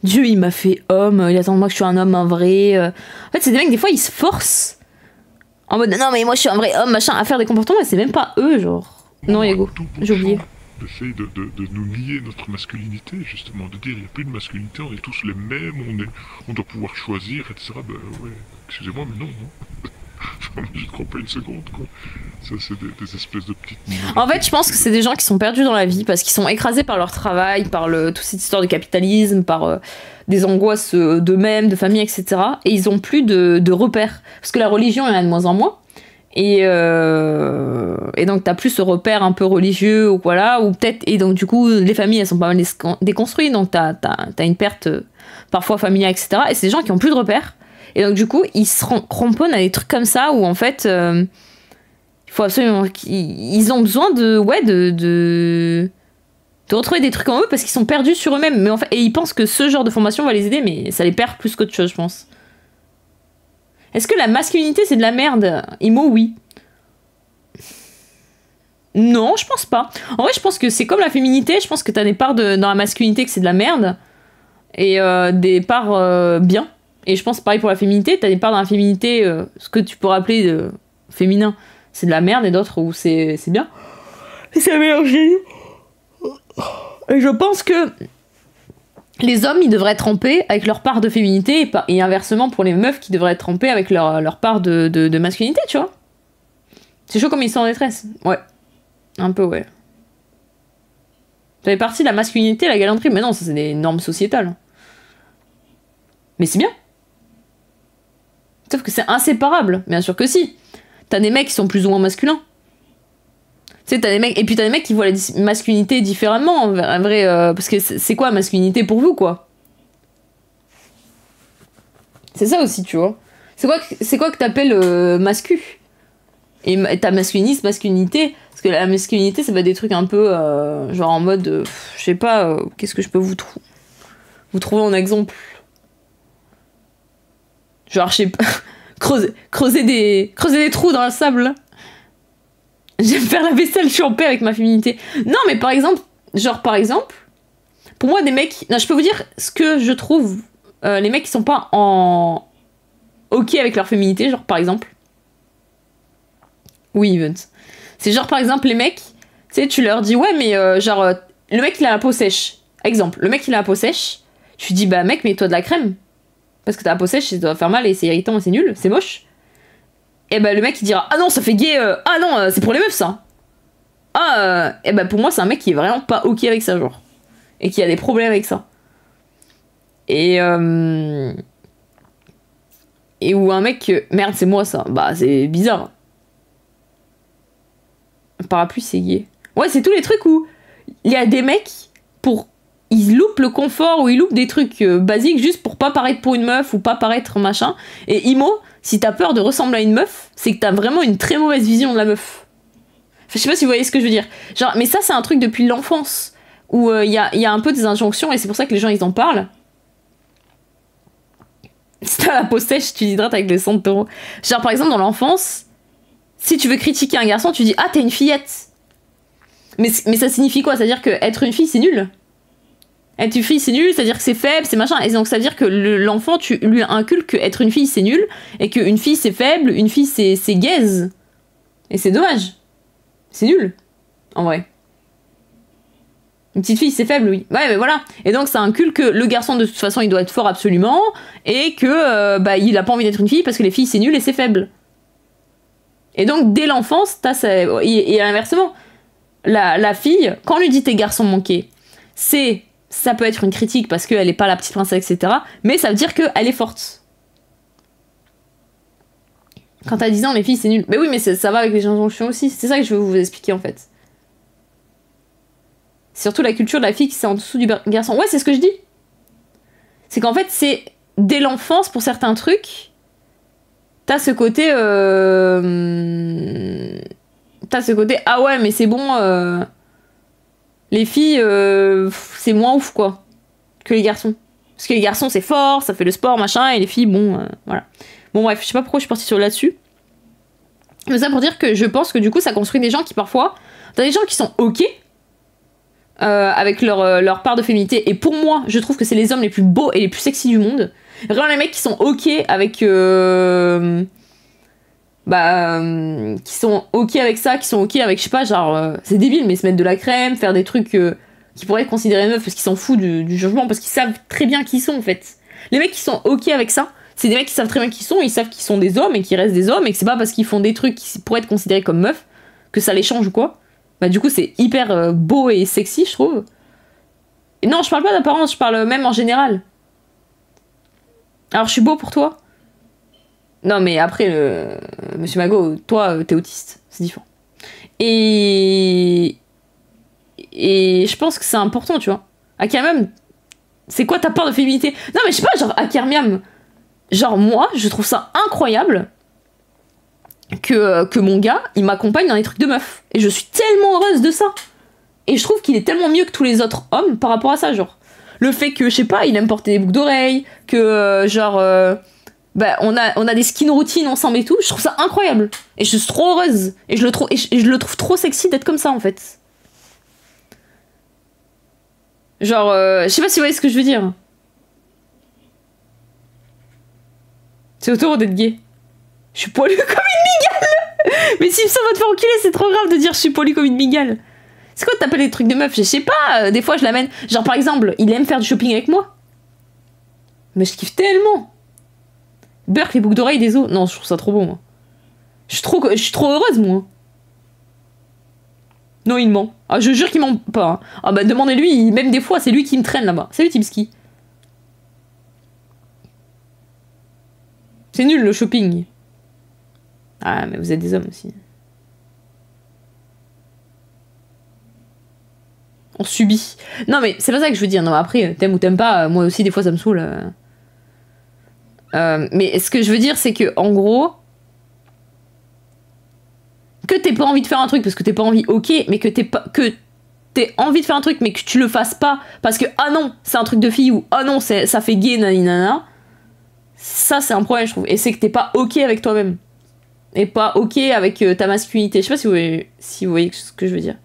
Dieu, il m'a fait homme, il attend de moi que je sois un homme, un vrai... En fait, c'est des mecs, des fois, ils se forcent. En mode, non, mais moi, je suis un vrai homme, machin, à faire des comportements, et c'est même pas eux, genre... Non, Yago, j'ai oublié. D'essayer de nous nier notre masculinité, justement, de dire il n'y a plus de masculinité, on est tous les mêmes, on doit pouvoir choisir, etc. Bah ouais, excusez-moi, mais non. J'y crois pas une seconde, quoi. Ça, c'est des espèces de petites... En fait, je pense que c'est des gens qui sont perdus dans la vie parce qu'ils sont écrasés par leur travail, par toute cette histoire de capitalisme, par des angoisses d'eux-mêmes, de famille, etc. Et ils ont plus de repères. Parce que la religion, il y en a de moins en moins. Et donc t'as plus ce repère un peu religieux, ou voilà, ou peut-être, et donc du coup les familles elles sont pas mal déconstruites, donc t'as une perte parfois familiale, etc. Et c'est des gens qui ont plus de repères, et donc du coup ils se cramponnent à des trucs comme ça où en fait il faut absolument ils ont besoin de retrouver des trucs en eux parce qu'ils sont perdus sur eux-mêmes, mais en fait, et ils pensent que ce genre de formation va les aider, mais ça les perd plus qu'autre chose, je pense. Est-ce que la masculinité c'est de la merde? Imo, oui. Non, je pense pas. En vrai, je pense que c'est comme la féminité, je pense que t'as des parts dans la masculinité que c'est de la merde, et des parts bien. Et je pense pareil pour la féminité, t'as des parts dans la féminité, ce que tu pourrais appeler féminin, c'est de la merde, et d'autres où c'est bien. Et c'est mélangé. Et je pense que les hommes, ils devraient être trempés avec leur part de féminité, et inversement pour les meufs qui devraient être trempés avec leur part de masculinité, tu vois. C'est chaud comme ils sont en détresse. Ouais. Un peu, ouais. Ça fait partie de la masculinité, la galanterie, mais non, ça c'est des normes sociétales. Mais c'est bien. Sauf que c'est inséparable. Bien sûr que si. T'as des mecs qui sont plus ou moins masculins. Tu sais, t'as des mecs, et puis t'as des mecs qui voient la masculinité différemment, en vrai, parce que c'est quoi masculinité pour vous, quoi? C'est ça aussi, tu vois. C'est quoi que t'appelles mascu? Et ta masculinité, parce que la masculinité, ça va être des trucs un peu, genre en mode, je sais pas, qu'est-ce que je peux vous trouver en exemple? Genre, je sais pas, creuser des trous dans le sable, là. J'aime faire la vaisselle, je suis en paix avec ma féminité. Non, mais par exemple, pour moi, des mecs... Non, je peux vous dire ce que je trouve... les mecs qui sont pas en... OK avec leur féminité, genre par exemple... Oui, Evans. C'est genre par exemple les mecs, tu sais, tu leur dis ouais mais le mec il a la peau sèche. Exemple, le mec il a la peau sèche, tu dis bah mec mets-toi de la crème. Parce que t'as la peau sèche, ça doit faire mal et c'est irritant et c'est nul, c'est moche. Et bah le mec il dira ah non ça fait gay, ah non c'est pour les meufs ça. Et bah pour moi c'est un mec qui est vraiment pas OK avec ça genre. Et qui a des problèmes avec ça. Et où un mec, merde c'est moi ça, bah c'est bizarre. Parapluie c'est gay. Ouais c'est tous les trucs où il y a des mecs ils loupent le confort ou ils loupent des trucs basiques juste pour pas paraître pour une meuf ou pas paraître machin. Et Imo, si t'as peur de ressembler à une meuf, c'est que t'as vraiment une très mauvaise vision de la meuf. Enfin, je sais pas si vous voyez ce que je veux dire. Genre, mais ça c'est un truc depuis l'enfance où il y a un peu des injonctions et c'est pour ça que les gens ils en parlent. Si t'as la peau sèche, tu t'hydrates avec les sang de taureau. Genre par exemple dans l'enfance, si tu veux critiquer un garçon, tu dis ah t'es une fillette. Mais ça signifie quoi? C'est-à-dire que être une fille c'est nul. Être une fille c'est nul, c'est-à-dire que c'est faible, c'est machin. Et donc ça veut dire que l'enfant tu lui inculques que être une fille c'est nul et qu'une fille c'est faible, une fille c'est gaze. Et c'est dommage. C'est nul. En vrai. Une petite fille c'est faible, oui. Ouais mais voilà. Et donc ça inculque que le garçon de toute façon il doit être fort absolument et que il a pas envie d'être une fille parce que les filles c'est nul et c'est faible. Et donc dès l'enfance, et inversement, la fille, quand on lui dit t'es garçon manqué, ça peut être une critique parce qu'elle est pas la petite princesse, etc. Mais ça veut dire qu'elle est forte. Quand t'as 10 ans, les filles c'est nul. Mais oui, mais ça va avec les injonctions aussi. C'est ça que je veux vous expliquer en fait. C'est surtout la culture de la fille qui c'est en dessous du garçon. Ouais, c'est ce que je dis. C'est qu'en fait, c'est dès l'enfance pour certains trucs. T'as ce côté ah ouais mais c'est bon les filles c'est moins ouf quoi que les garçons parce que les garçons c'est fort, ça fait le sport machin et les filles bon voilà. Bon bref, je sais pas pourquoi je suis partie sur là-dessus, mais ça pour dire que je pense que du coup ça construit des gens qui parfois t'as des gens qui sont ok avec leur part de féminité et pour moi je trouve que c'est les hommes les plus beaux et les plus sexy du monde. Vraiment les mecs qui sont ok avec qui sont ok avec ça, qui sont ok avec je sais pas genre c'est débile mais se mettre de la crème, faire des trucs qui pourraient être considérés meufs parce qu'ils s'en foutent du jugement parce qu'ils savent très bien qui ils sont en fait. Les mecs qui sont ok avec ça, c'est des mecs qui savent très bien qui ils sont, ils savent qu'ils sont des hommes et qu'ils restent des hommes et que c'est pas parce qu'ils font des trucs qui pourraient être considérés comme meufs que ça les change ou quoi. Bah du coup c'est hyper beau et sexy je trouve. Et non je parle pas d'apparence, je parle même en général. Alors je suis beau pour toi? Non mais après, Monsieur Mago, toi t'es autiste, c'est différent. Et je pense que c'est important, tu vois. Akermiam, c'est quoi ta part de féminité? Non mais je sais pas, genre Akermiam, genre moi je trouve ça incroyable que mon gars il m'accompagne dans les trucs de meuf. Et je suis tellement heureuse de ça. Et je trouve qu'il est tellement mieux que tous les autres hommes par rapport à ça, genre. Le fait que, je sais pas, il aime porter des boucles d'oreilles, que on a des skin routines ensemble et tout, je trouve ça incroyable. Et je suis trop heureuse. Et je le trouve trop sexy d'être comme ça en fait. Genre, je sais pas si vous voyez ce que je veux dire. C'est autour d'être gay. Je suis poilue comme une migale. Mais si ça va te faire enculer, c'est trop grave de dire je suis poilue comme une migale. C'est quoi t'appelles les trucs de meuf? Je sais pas, des fois je l'amène. Genre par exemple, il aime faire du shopping avec moi. Mais je kiffe tellement. Burk, les boucles d'oreilles, des os. Non, je trouve ça trop beau moi. Je suis trop heureuse moi. Non, il ment. Ah, je jure qu'il ment pas. Hein. Ah bah demandez-lui, même des fois c'est lui qui me traîne là-bas. Salut Timski. C'est nul le shopping. Ah mais vous êtes des hommes aussi. On subit. Non mais c'est pas ça que je veux dire. Non mais après, t'aimes ou t'aimes pas, moi aussi des fois ça me saoule. Mais ce que je veux dire c'est que en gros, que t'aies pas envie de faire un truc parce que t'es pas envie, ok, mais que t'aies envie de faire un truc mais que tu le fasses pas parce que ah non c'est un truc de fille ou ah non ça fait gay naninana, ça c'est un problème je trouve. Et c'est que t'es pas ok avec toi-même. et pas ok avec ta masculinité. Je sais pas si vous voyez ce que je veux dire.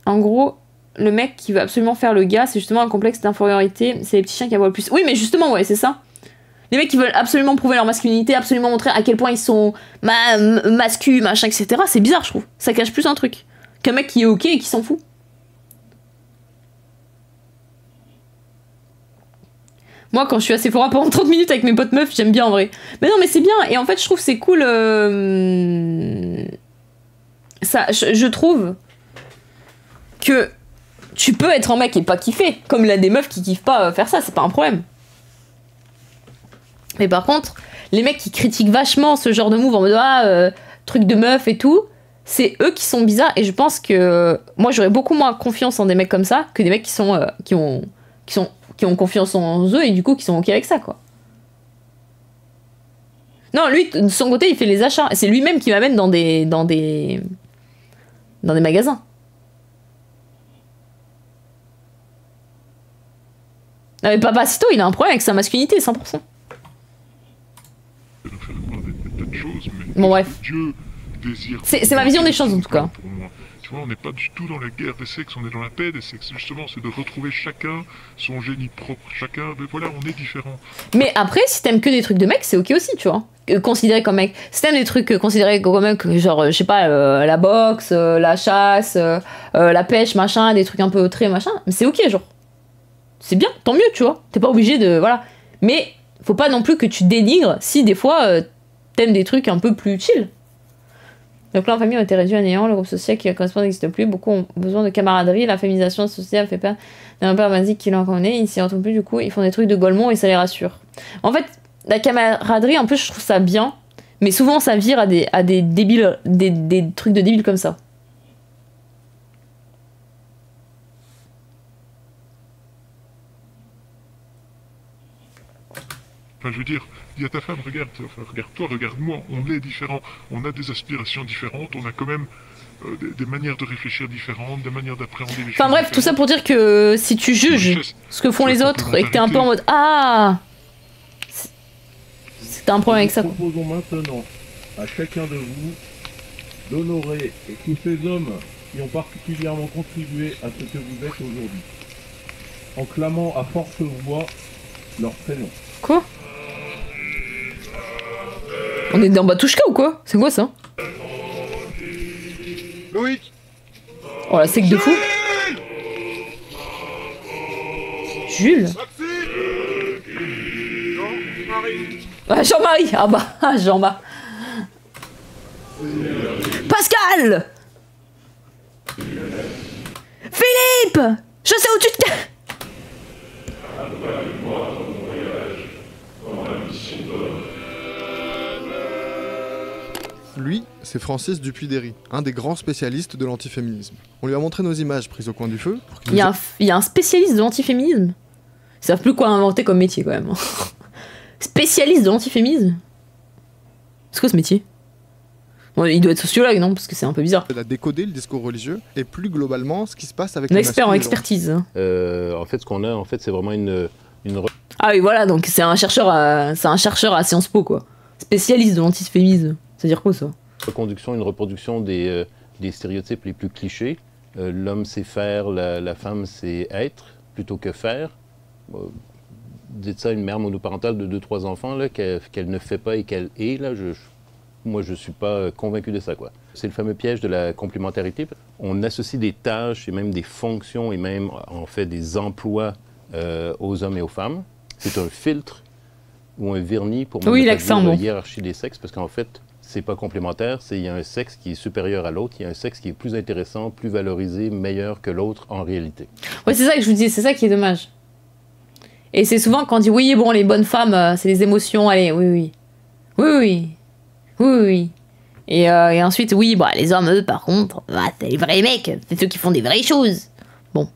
En gros, le mec qui veut absolument faire le gars, c'est justement un complexe d'infériorité. C'est les petits chiens qui aboient le plus. Oui, mais justement, ouais, c'est ça. Les mecs qui veulent absolument prouver leur masculinité, absolument montrer à quel point ils sont masculins, machin, etc. C'est bizarre, je trouve. Ça cache plus un truc qu'un mec qui est ok et qui s'en fout. Moi, quand je suis à Sephora pendant 30 minutes avec mes potes meufs, j'aime bien en vrai. Mais non, mais c'est bien. Et en fait, je trouve c'est cool. Ça, je trouve que tu peux être un mec et pas kiffer. Comme il y a des meufs qui kiffent pas faire ça, c'est pas un problème. Mais par contre, les mecs qui critiquent vachement ce genre de move en mode truc de meuf et tout, c'est eux qui sont bizarres. Et je pense que moi, j'aurais beaucoup moins confiance en des mecs comme ça que des mecs qui ont confiance en eux et du coup qui sont ok avec ça, quoi. Non, lui, de son côté, il fait les achats. C'est lui-même qui m'amène dans des magasins. Non mais Papacito, il a un problème avec sa masculinité, 100%. Bon bref. C'est ma vision des choses en tout cas. Tu vois, on n'est pas du tout dans la guerre des sexes, on est dans la paix des sexes. Justement, c'est de retrouver chacun son génie propre. Chacun, mais voilà, on est différents. Mais après, si t'aimes que des trucs de mec, c'est ok aussi, tu vois. Considéré comme mec. Si t'aimes des trucs considérés comme mec, genre, je sais pas, la boxe, la chasse, la pêche, machin, des trucs un peu très machin, mais c'est ok, genre. C'est bien, tant mieux, tu vois. T'es pas obligé de. Voilà. Mais faut pas non plus que tu dénigres si des fois t'aimes des trucs un peu plus chill. Donc là, en famille, ont été réduits à néant. Le groupe social qui correspond n'existe plus. Beaucoup ont besoin de camaraderie. La féminisation sociale fait peur d'un père basique qui l'en connaît. Ils s'y retrouvent plus, du coup, ils font des trucs de Golemont et ça les rassure. En fait, la camaraderie, un peu, je trouve ça bien. Mais souvent, ça vire à des débiles, des trucs de débiles comme ça. Enfin, je veux dire, il y a ta femme, regarde, enfin, regarde-toi, regarde-moi, on est différents, on a des aspirations différentes, on a quand même des manières de réfléchir différentes, des manières d'appréhender les choses. Enfin bref, tout ça pour dire que si tu juges ce que font les autres et que t'es un peu en mode ah, t'as un problème avec ça. Nous proposons maintenant à chacun de vous d'honorer tous ces hommes qui ont particulièrement contribué à ce que vous êtes aujourd'hui, en clamant à forte voix leur prénom. Quoi? On est dans Batushka ou quoi? C'est quoi ça? Loïc. Oh la sec de fou. Jules. Ah, Jean-Marie. Ah bah, Jean-Marie. Pascal. Philippe. Je sais où tu te... Lui, c'est Francis Dupuy-Derry, un des grands spécialistes de l'antiféminisme. On lui a montré nos images prises au coin du feu. Il y a un spécialiste de l'antiféminisme. Ils savent plus quoi inventer comme métier quand même. Spécialiste de l'antiféminisme. C'est quoi ce métier? Bon, il doit être sociologue, non? Parce que c'est un peu bizarre. Il a décodé le discours religieux et plus globalement ce qui se passe avec un expert en expertise. En fait, ce qu'on a, c'est vraiment une... Ah oui, voilà, donc c'est un chercheur à Sciences Po, quoi. Spécialiste de l'antiféminisme. C'est-à-dire quoi, ça? Une reproduction des stéréotypes les plus clichés. L'homme, c'est faire, la femme, c'est être, plutôt que faire. Dites ça à une mère monoparentale de 2-3 enfants, là, qu'elle ne fait pas et qu'elle est, là, moi, je suis pas convaincu de ça, quoi. C'est le fameux piège de la complémentarité. On associe des tâches et même des fonctions et même, en fait, des emplois aux hommes et aux femmes. C'est un filtre ou un vernis pour la hiérarchie des sexes, parce qu'en fait, c'est pas complémentaire, il y a un sexe qui est supérieur à l'autre, il y a un sexe qui est plus intéressant, plus valorisé, meilleur que l'autre en réalité. Ouais, c'est ça que je vous dis, c'est ça qui est dommage. Et c'est souvent quand on dit oui, bon, les bonnes femmes, c'est les émotions, allez, oui. Et ensuite, oui, bah, les hommes, eux, par contre, c'est les vrais mecs, c'est ceux qui font des vraies choses. Bon.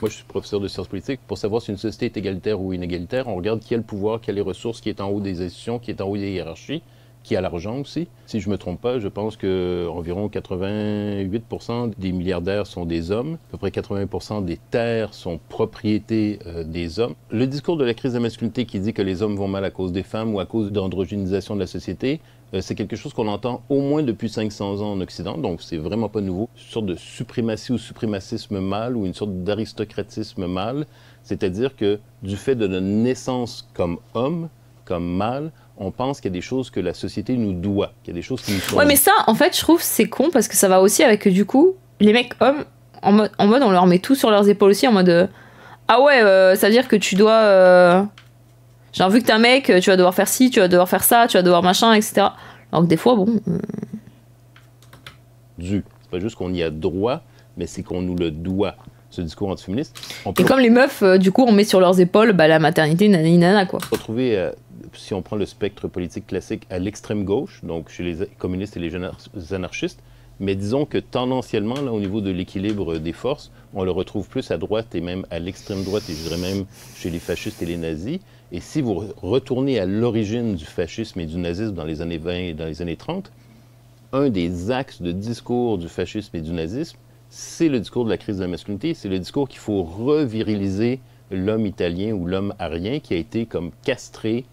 Moi, je suis professeur de sciences politiques. Pour savoir si une société est égalitaire ou inégalitaire, on regarde qui a le pouvoir, qui a les ressources, qui est en haut des institutions, qui est en haut des hiérarchies, qui a l'argent aussi. Si je ne me trompe pas, je pense qu'environ 88% des milliardaires sont des hommes. À peu près 80% des terres sont propriété des hommes. Le discours de la crise de la masculinité qui dit que les hommes vont mal à cause des femmes ou à cause d'androgénisation de la société, c'est quelque chose qu'on entend au moins depuis 500 ans en Occident, donc c'est vraiment pas nouveau. Une sorte de suprématie ou suprémacisme mâle ou une sorte d'aristocratisme mâle, c'est-à-dire que du fait de notre naissance comme homme, comme mâle, on pense qu'il y a des choses que la société nous doit, qu'il y a des choses qui nous sont... Ouais, mais ça, en fait, je trouve c'est con parce que ça va aussi avec du coup, les mecs hommes, en mode on leur met tout sur leurs épaules aussi, en mode ah ouais, ça veut dire que tu dois... Genre, vu que t'es un mec, tu vas devoir faire ci, tu vas devoir faire ça, tu vas devoir machin, etc. Alors que des fois, bon... C'est pas juste qu'on y a droit, mais c'est qu'on nous le doit. Ce discours antiféministe. Et comme les meufs, du coup, on met sur leurs épaules la maternité, nanana, quoi. On peut retrouver, si on prend le spectre politique classique, à l'extrême gauche, donc chez les communistes et les anarchistes, mais disons que tendanciellement, là, au niveau de l'équilibre des forces, on le retrouve plus à droite et même à l'extrême droite, et je dirais même chez les fascistes et les nazis. Et si vous retournez à l'origine du fascisme et du nazisme dans les années 20 et dans les années 30, un des axes de discours du fascisme et du nazisme, c'est le discours de la crise de la masculinité, c'est le discours qu'il faut reviriliser l'homme italien ou l'homme arien qui a été comme castré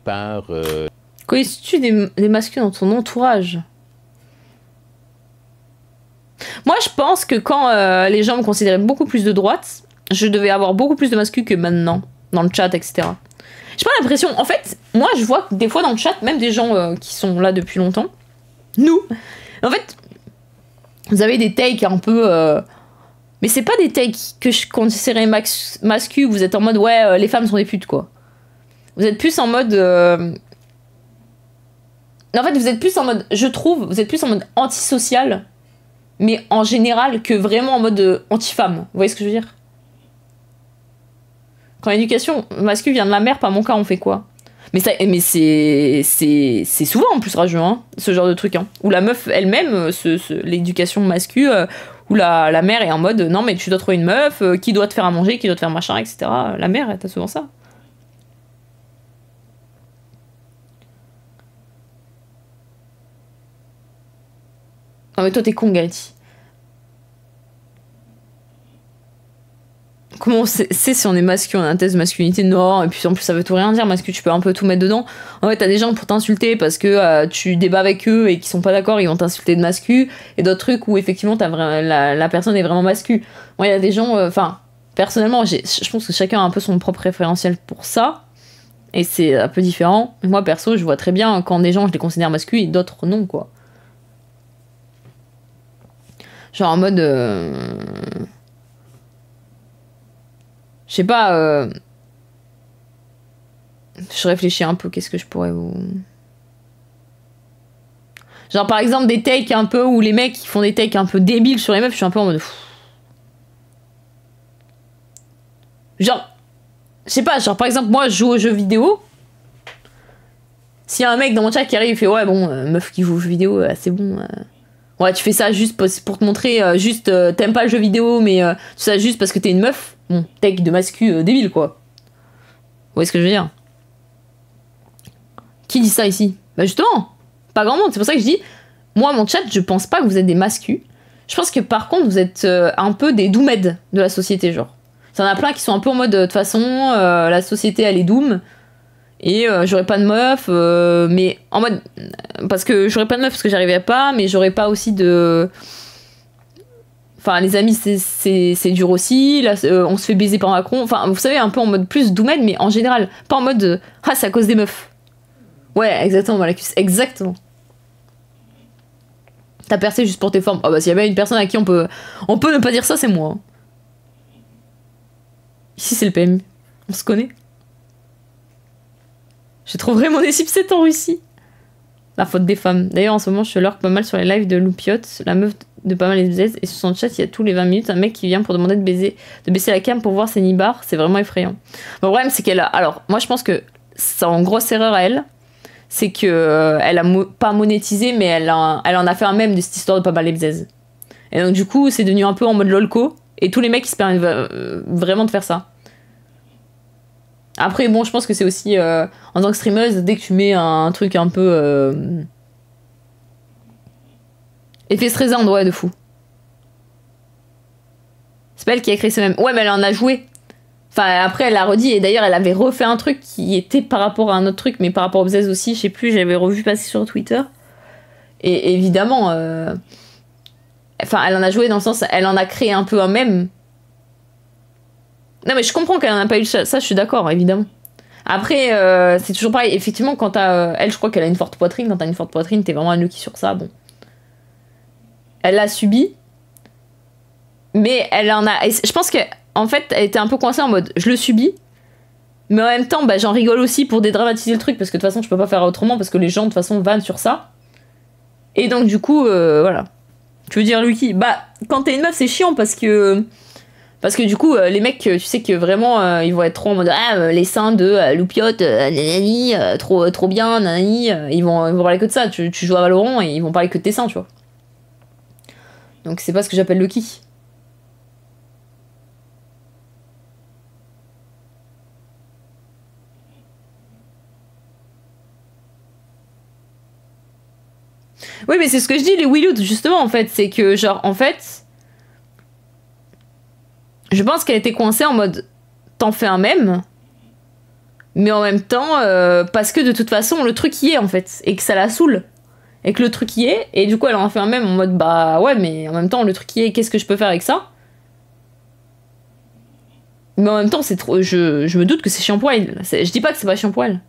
par... Connais-tu des masculins dans ton entourage? Moi, je pense que quand les gens me considéraient beaucoup plus de droite, je devais avoir beaucoup plus de masculins que maintenant, dans le chat, etc. J'ai pas l'impression... En fait, moi, je vois que des fois dans le chat, même des gens qui sont là depuis longtemps, nous, en fait... Vous avez des takes un peu... Mais c'est pas des takes que je considérais mascu, vous êtes en mode, ouais, les femmes sont des putes, quoi. Vous êtes plus en mode... En fait, vous êtes plus en mode... Je trouve, vous êtes plus en mode antisocial, mais en général, que vraiment en mode anti-femme. Vous voyez ce que je veux dire? Quand l'éducation mascu vient de la mère, pas mon cas, on fait quoi? Mais c'est souvent en plus rageux, hein, ce genre de truc. Hein, où la meuf elle-même, l'éducation mascu, où la mère est en mode non, mais tu dois trouver une meuf, qui doit te faire à manger, qui doit te faire machin, etc. La mère, t'as souvent ça. Non, mais toi, t'es con, Galati. Comment on sait si on est mascu, on a un test de masculinité? Non, et puis en plus ça veut tout rien dire, mascu, tu peux un peu tout mettre dedans. En fait, t'as des gens pour t'insulter parce que tu débats avec eux et qu'ils sont pas d'accord, ils vont t'insulter de mascu, et d'autres trucs où effectivement la personne est vraiment mascu. Moi, il y a des gens, enfin, personnellement, je pense que chacun a un peu son propre référentiel pour ça, et c'est un peu différent. Moi, perso, je vois très bien quand des gens, je les considère mascu et d'autres non, quoi. Genre en mode... Je sais pas, je réfléchis un peu, qu'est-ce que je pourrais vous... Genre par exemple des takes un peu où les mecs ils font des takes un peu débiles sur les meufs, je suis un peu en mode... Genre, je sais pas, genre par exemple moi je joue aux jeux vidéo, s'il y a un mec dans mon chat qui arrive et fait ouais bon, meuf qui joue aux jeux vidéo, c'est bon... Ouais, tu fais ça juste pour te montrer, juste t'aimes pas le jeu vidéo, mais tu fais ça juste parce que t'es une meuf. Bon, take de mascu débile, quoi. Vous voyez ce que je veux dire? Qui dit ça ici? Bah justement, pas grand monde. C'est pour ça que je dis, moi, mon chat, je pense pas que vous êtes des mascus. Je pense que par contre, vous êtes un peu des doomheads de la société, genre. Il y en a plein qui sont un peu en mode, de toute façon, la société, elle est doom. Et j'aurais pas de meuf, mais en mode... Parce que j'aurais pas de meuf parce que j'arriverais pas, mais j'aurais pas aussi de... Enfin, les amis, c'est dur aussi. Là, on se fait baiser par Macron. Enfin, vous savez, un peu en mode plus doomhead, mais en général, pas en mode ah, c'est à cause des meufs. Ouais, exactement, Malacus, exactement. T'as percé juste pour tes formes. Ah bah, s'il y a bien une personne à qui on peut ne pas dire ça, c'est moi. Ici, c'est le PMU. On se connaît. Je trouverai mon éclipsette en Russie. La faute des femmes. D'ailleurs, en ce moment, je lurk pas mal sur les lives de Loupiote, la meuf de pas mal les baises, et sur son chat, il y a tous les 20 minutes un mec qui vient pour demander de baisser la cam pour voir ses nibards. C'est vraiment effrayant. Le problème, c'est qu'elle a... Alors, moi, je pense que c'est en grosse erreur à elle. C'est que elle a pas monétisé, mais elle en a fait un mème de cette histoire de pas mal les baises. Et donc, du coup, c'est devenu un peu en mode lolco, et tous les mecs, ils se permettent vraiment de faire ça. Après, bon, je pense que c'est aussi, en tant que streameuse, dès que tu mets un truc un peu... effet stressant, ouais, de fou. C'est pas elle qui a créé ce même. Ouais, mais elle en a joué. Enfin, après, elle l'a redit, et d'ailleurs, elle avait refait un truc qui était par rapport à un autre truc, mais par rapport au Bzez aussi, je sais plus, j'avais revu passer sur Twitter. Et évidemment, enfin, elle en a joué dans le sens, elle en a créé un peu un mème. Non, mais je comprends qu'elle en a pas eu ça, je suis d'accord, évidemment. Après, c'est toujours pareil. Effectivement, quand t'as... elle, je crois qu'elle a une forte poitrine. Quand t'as une forte poitrine, t'es vraiment un Lucky sur ça, bon. Elle l'a subi. Mais elle en a... je pense qu'en fait, elle était un peu coincée en mode, je le subis. Mais en même temps, bah, j'en rigole aussi pour dédramatiser le truc. Parce que de toute façon, je peux pas faire autrement. Parce que les gens, de toute façon, vannent sur ça. Et donc, du coup, voilà. Tu veux dire, Lucky? Bah, quand t'es une meuf, c'est chiant parce que du coup, les mecs, tu sais que vraiment, ils vont être trop en mode les seins de Loupiote, nanani, trop bien, nanani. Ils vont parler que de ça. Tu joues à Valorant et ils vont parler que de tes seins, tu vois. Donc c'est pas ce que j'appelle Lucky. Oui, mais c'est ce que je dis, les Willoud, justement, en fait. C'est que, genre, en fait... Je pense qu'elle était coincée en mode t'en fais un mème, mais en même temps parce que de toute façon le truc y est en fait et que ça la saoule et que le truc y est et du coup elle en fait un mème en mode bah ouais mais en même temps le truc y est, qu'est-ce que je peux faire avec ça? Mais en même temps c'est trop, je me doute que c'est chiant pour elle. Je dis pas que c'est pas chiant pour elle.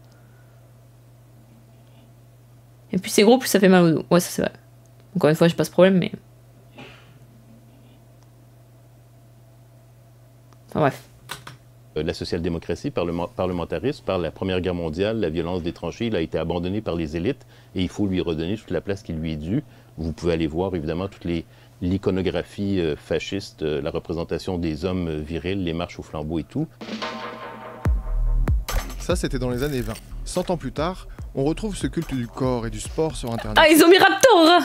Et plus c'est gros plus ça fait mal au dos. Ouais ça c'est vrai. Encore une fois j'ai pas ce problème mais... Bref. La social-démocratie, par le parlementarisme, par la Première Guerre mondiale, la violence des tranchées, il a été abandonné par les élites et il faut lui redonner toute la place qui lui est due. Vous pouvez aller voir évidemment toute l'iconographie fasciste, la représentation des hommes virils, les marches au flambeau et tout. Ça, c'était dans les années 20. 100 ans plus tard, on retrouve ce culte du corps et du sport sur Internet. Ah, ils ont mis Raptor.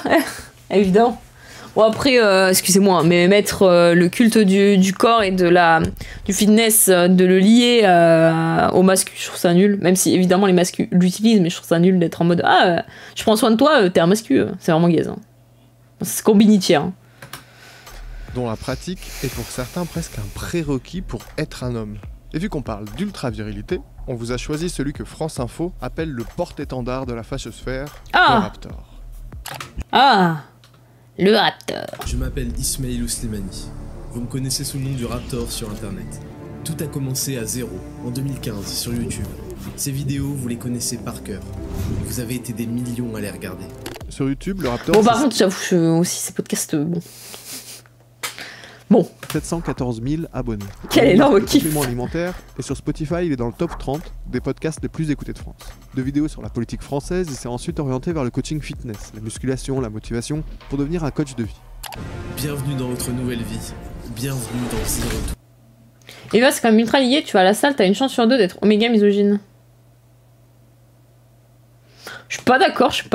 Évidemment. Bon après, excusez-moi, mais mettre le culte du corps et du fitness, de le lier au masculin, je trouve ça nul. Même si évidemment les masculins l'utilisent, mais je trouve ça nul d'être en mode ah, je prends soin de toi, t'es un masculin. C'est vraiment gaze. Hein. C'est combinitière. Hein. Dont la pratique est pour certains presque un prérequis pour être un homme. Et vu qu'on parle d'ultra-virilité, on vous a choisi celui que France Info appelle le porte-étendard de la fachosphère, le Raptor. Ah, le Raptor. Je m'appelle Ismail Ouslemani. Vous me connaissez sous le nom du Raptor sur internet. Tout a commencé à zéro, en 2015, sur YouTube. Ces vidéos, vous les connaissez par cœur. Vous avez été des millions à les regarder. Sur YouTube, le Raptor... Bon, par contre, j'avoue, aussi, ces podcasts... Bon. 714 000 abonnés. Quel énorme kiff. Complément alimentaire. Et sur Spotify, il est dans le top 30 des podcasts les plus écoutés de France. De vidéos sur la politique française, il s'est ensuite orienté vers le coaching fitness, la musculation, la motivation, pour devenir un coach de vie. Bienvenue dans votre nouvelle vie. Bienvenue dans Zero Tour. Et là, c'est quand même ultra lié. Tu vas à la salle, t'as une chance sur deux d'être oméga misogyne. Je suis pas d'accord, je suis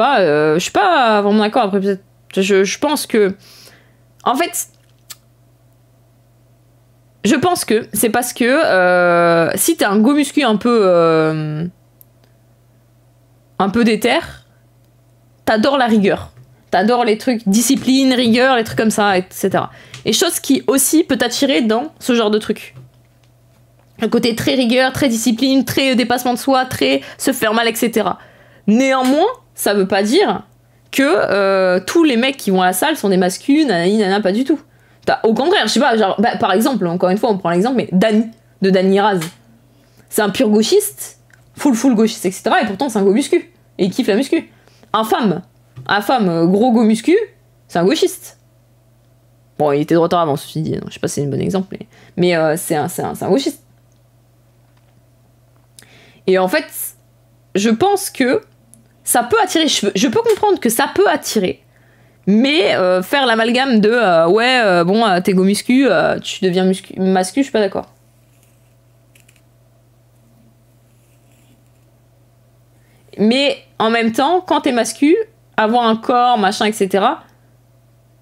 pas vraiment d'accord. Après, peut-être, je pense que... En fait... Je pense que c'est parce que si t'es un go muscu un peu déter, t'adores la rigueur. T'adores les trucs discipline, rigueur, les trucs comme ça, etc. Et chose qui aussi peut t'attirer dans ce genre de trucs. Un côté très rigueur, très discipline, très dépassement de soi, très se faire mal, etc. Néanmoins, ça veut pas dire que tous les mecs qui vont à la salle sont des masculins, nanana, pas du tout. Au contraire, je sais pas, genre, par exemple, encore une fois, on prend l'exemple, mais Dany Raz. C'est un pur gauchiste, full gauchiste, etc. Et pourtant, c'est un go muscu. Et il kiffe la muscu. Un femme, gros go muscu, c'est un gauchiste. Bon, il était de retard avant, ceci dit. Non, je sais pas si c'est un bon exemple, mais c'est un gauchiste. Et en fait, je pense que ça peut attirer. Je peux comprendre que ça peut attirer. Mais faire l'amalgame de t'es go muscu, tu deviens mascu, je suis pas d'accord. Mais en même temps, quand t'es mascu, avoir un corps, machin, etc.,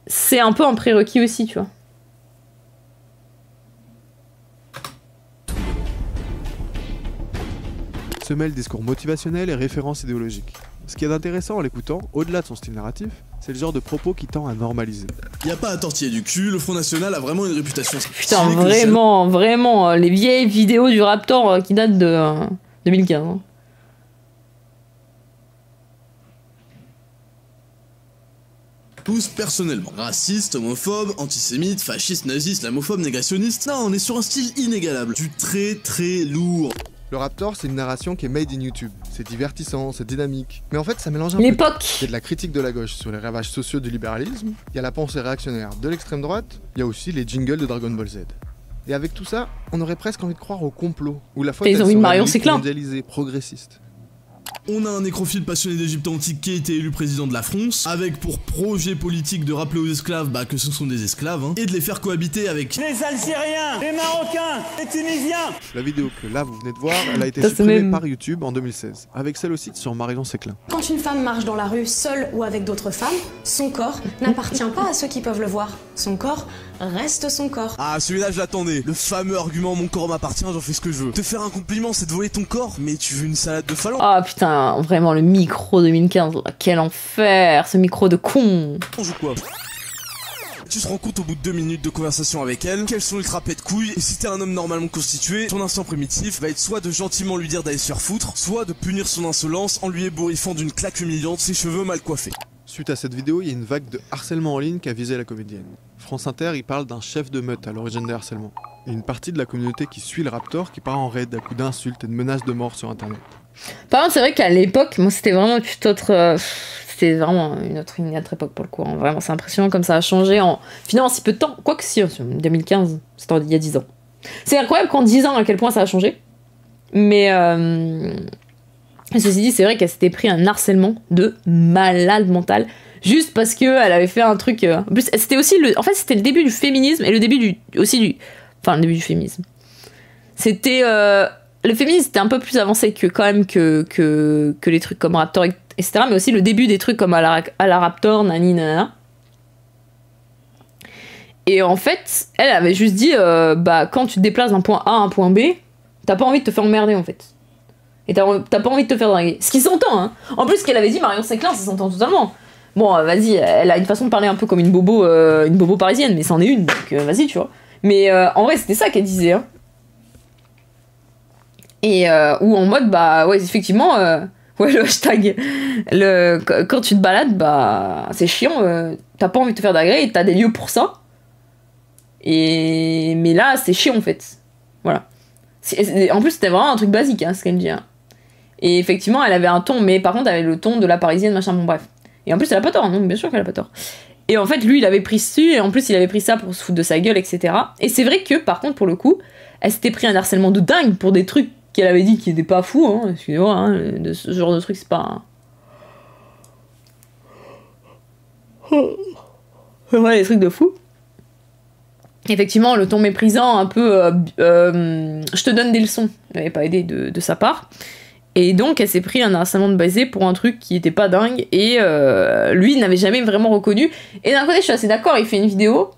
c'est un peu un prérequis aussi, tu vois. se mêle discours motivationnel et références idéologiques. Ce qui est intéressant en l'écoutant, au-delà de son style narratif, c'est le genre de propos qui tend à normaliser. Y a pas à tortiller du cul, le Front National a vraiment une réputation. Putain, vraiment, les vieilles vidéos du Raptor qui datent de 2015. Hein. Tous personnellement. Raciste, homophobe, antisémite, fasciste, nazi, islamophobe, négrationniste. Non, on est sur un style inégalable. Du très très lourd. Le Raptor, c'est une narration qui est made in YouTube. C'est divertissant, c'est dynamique. Mais en fait, ça mélange un peu. L'époque. Il y a de la critique de la gauche sur les ravages sociaux du libéralisme, il y a la pensée réactionnaire de l'extrême droite, il y a aussi les jingles de Dragon Ball Z. Et avec tout ça, on aurait presque envie de croire au complot, où la faute est sur Marion Séclin mondialisée, progressiste. On a un nécrophile passionné d'Égypte antique qui a été élu président de la France, avec pour projet politique de rappeler aux esclaves que ce sont des esclaves, et de les faire cohabiter avec les Algériens, les Marocains, les Tunisiens. La vidéo que là vous venez de voir, elle a été supprimée par YouTube en 2016, avec celle aussi sur Marion Séclin. Quand une femme marche dans la rue seule ou avec d'autres femmes, son corps n'appartient pas à ceux qui peuvent le voir. Son corps reste son corps. Ah, celui-là je l'attendais. Le fameux argument mon corps m'appartient, j'en fais ce que je veux. Te faire un compliment, c'est de voler ton corps, mais tu veux une salade de phalange. Ah putain, vraiment le micro 2015, quel enfer, ce micro de con. On joue quoi? Tu te rends compte au bout de 2 minutes de conversation avec elle qu'elles sont ultra pète couilles, et si t'es un homme normalement constitué, ton instinct primitif va être soit de gentiment lui dire d'aller se faire foutre, soit de punir son insolence en lui ébouriffant d'une claque humiliante ses cheveux mal coiffés. Suite à cette vidéo, il y a une vague de harcèlement en ligne qui a visé la comédienne. France Inter, il parle d'un chef de meute à l'origine des harcèlements. Et une partie de la communauté qui suit le Raptor qui part en raid à coups d'insultes et de menaces de mort sur internet. Par contre, c'est vrai qu'à l'époque, moi c'était vraiment toute autre. C'était vraiment une autre époque pour le coup. Hein. Vraiment, c'est impressionnant comme ça a changé en finalement si peu de temps. Quoique si, en 2015, c'était il y a 10 ans. C'est incroyable qu'en 10 ans à quel point ça a changé. Mais ceci dit, c'est vrai qu'elle s'était pris un harcèlement de malade mental. Juste parce qu'elle avait fait un truc. En plus, c'était aussi le. En fait, c'était le début du féminisme et le début du. Aussi du. Enfin, le début du féminisme. C'était. Le féminisme était un peu plus avancé que quand même que les trucs comme Raptor, etc. Mais aussi le début des trucs comme à la Raptor, nani nanana. Et en fait, elle avait juste dit quand tu te déplaces d'un point A à un point B, t'as pas envie de te faire emmerder en fait. Et t'as pas envie de te faire draguer. Ce qui s'entend, hein. En plus, ce qu'elle avait dit, Marion Séclin, ça s'entend totalement. Bon, vas-y, elle a une façon de parler un peu comme une bobo parisienne, mais c'en est une, donc vas-y, tu vois. Mais en vrai, c'était ça qu'elle disait, hein. Et ou en mode, ouais, effectivement, ouais, le hashtag, quand tu te balades, c'est chiant, t'as pas envie de te faire draguer et t'as des lieux pour ça. Mais là, c'est chiant, en fait. Voilà. En plus, c'était vraiment un truc basique, hein, ce qu'elle dit, hein. Et effectivement, elle avait un ton, mais par contre, elle avait le ton de la parisienne, machin, bon, bref. Et en plus, elle a pas tort, non, bien sûr qu'elle a pas tort. Et en fait, lui, il avait pris dessus, et en plus, il avait pris ça pour se foutre de sa gueule, etc. Et c'est vrai que, par contre, pour le coup, elle s'était pris un harcèlement de dingue pour des trucs qu'elle avait dit qui étaient pas fous, hein, excusez-moi, hein, de ce genre de trucs, c'est pas... Ouais, des trucs de fou. Effectivement, le ton méprisant, un peu... je te donne des leçons, n'avait pas aidé de sa part. Et donc, elle s'est pris un harcèlement de baiser pour un truc qui était pas dingue, et lui, il n'avait jamais vraiment reconnu. Et d'un côté, je suis assez d'accord, il fait une vidéo,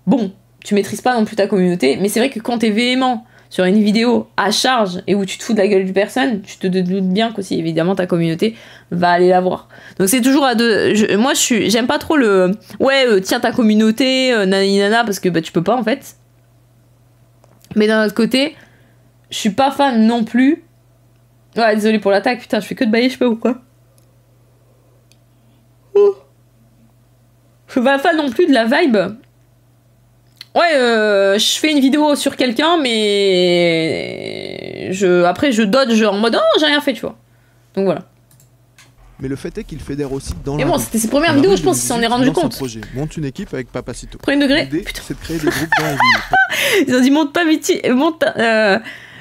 bon, tu maîtrises pas non plus ta communauté, mais c'est vrai que quand t'es véhément sur une vidéo à charge, et où tu te fous de la gueule d'une personne, tu te doutes bien qu'aussi, évidemment, ta communauté va aller la voir. Donc c'est toujours à deux... Moi, j'aime pas trop le... Ouais, tiens ta communauté, nanana, parce que tu peux pas, en fait. Mais d'un autre côté, je suis pas fan non plus... Ouais, désolé pour l'attaque, putain, je fais que de bailler, je sais pas pourquoi. Je suis pas fan non plus de la vibe. Ouais, je fais une vidéo sur quelqu'un, mais... Après, je dodge en mode, oh, j'ai rien fait, tu vois. Donc voilà. Mais le fait est qu'il fédère aussi dans la... Et bon, c'était ses premières vidéos, je pense, il s'en est rendu compte. Projet. Monte une équipe avec Papacito. Premier degré. L'idée, c'est de créer des groupes dans la ville. Ils ont dit,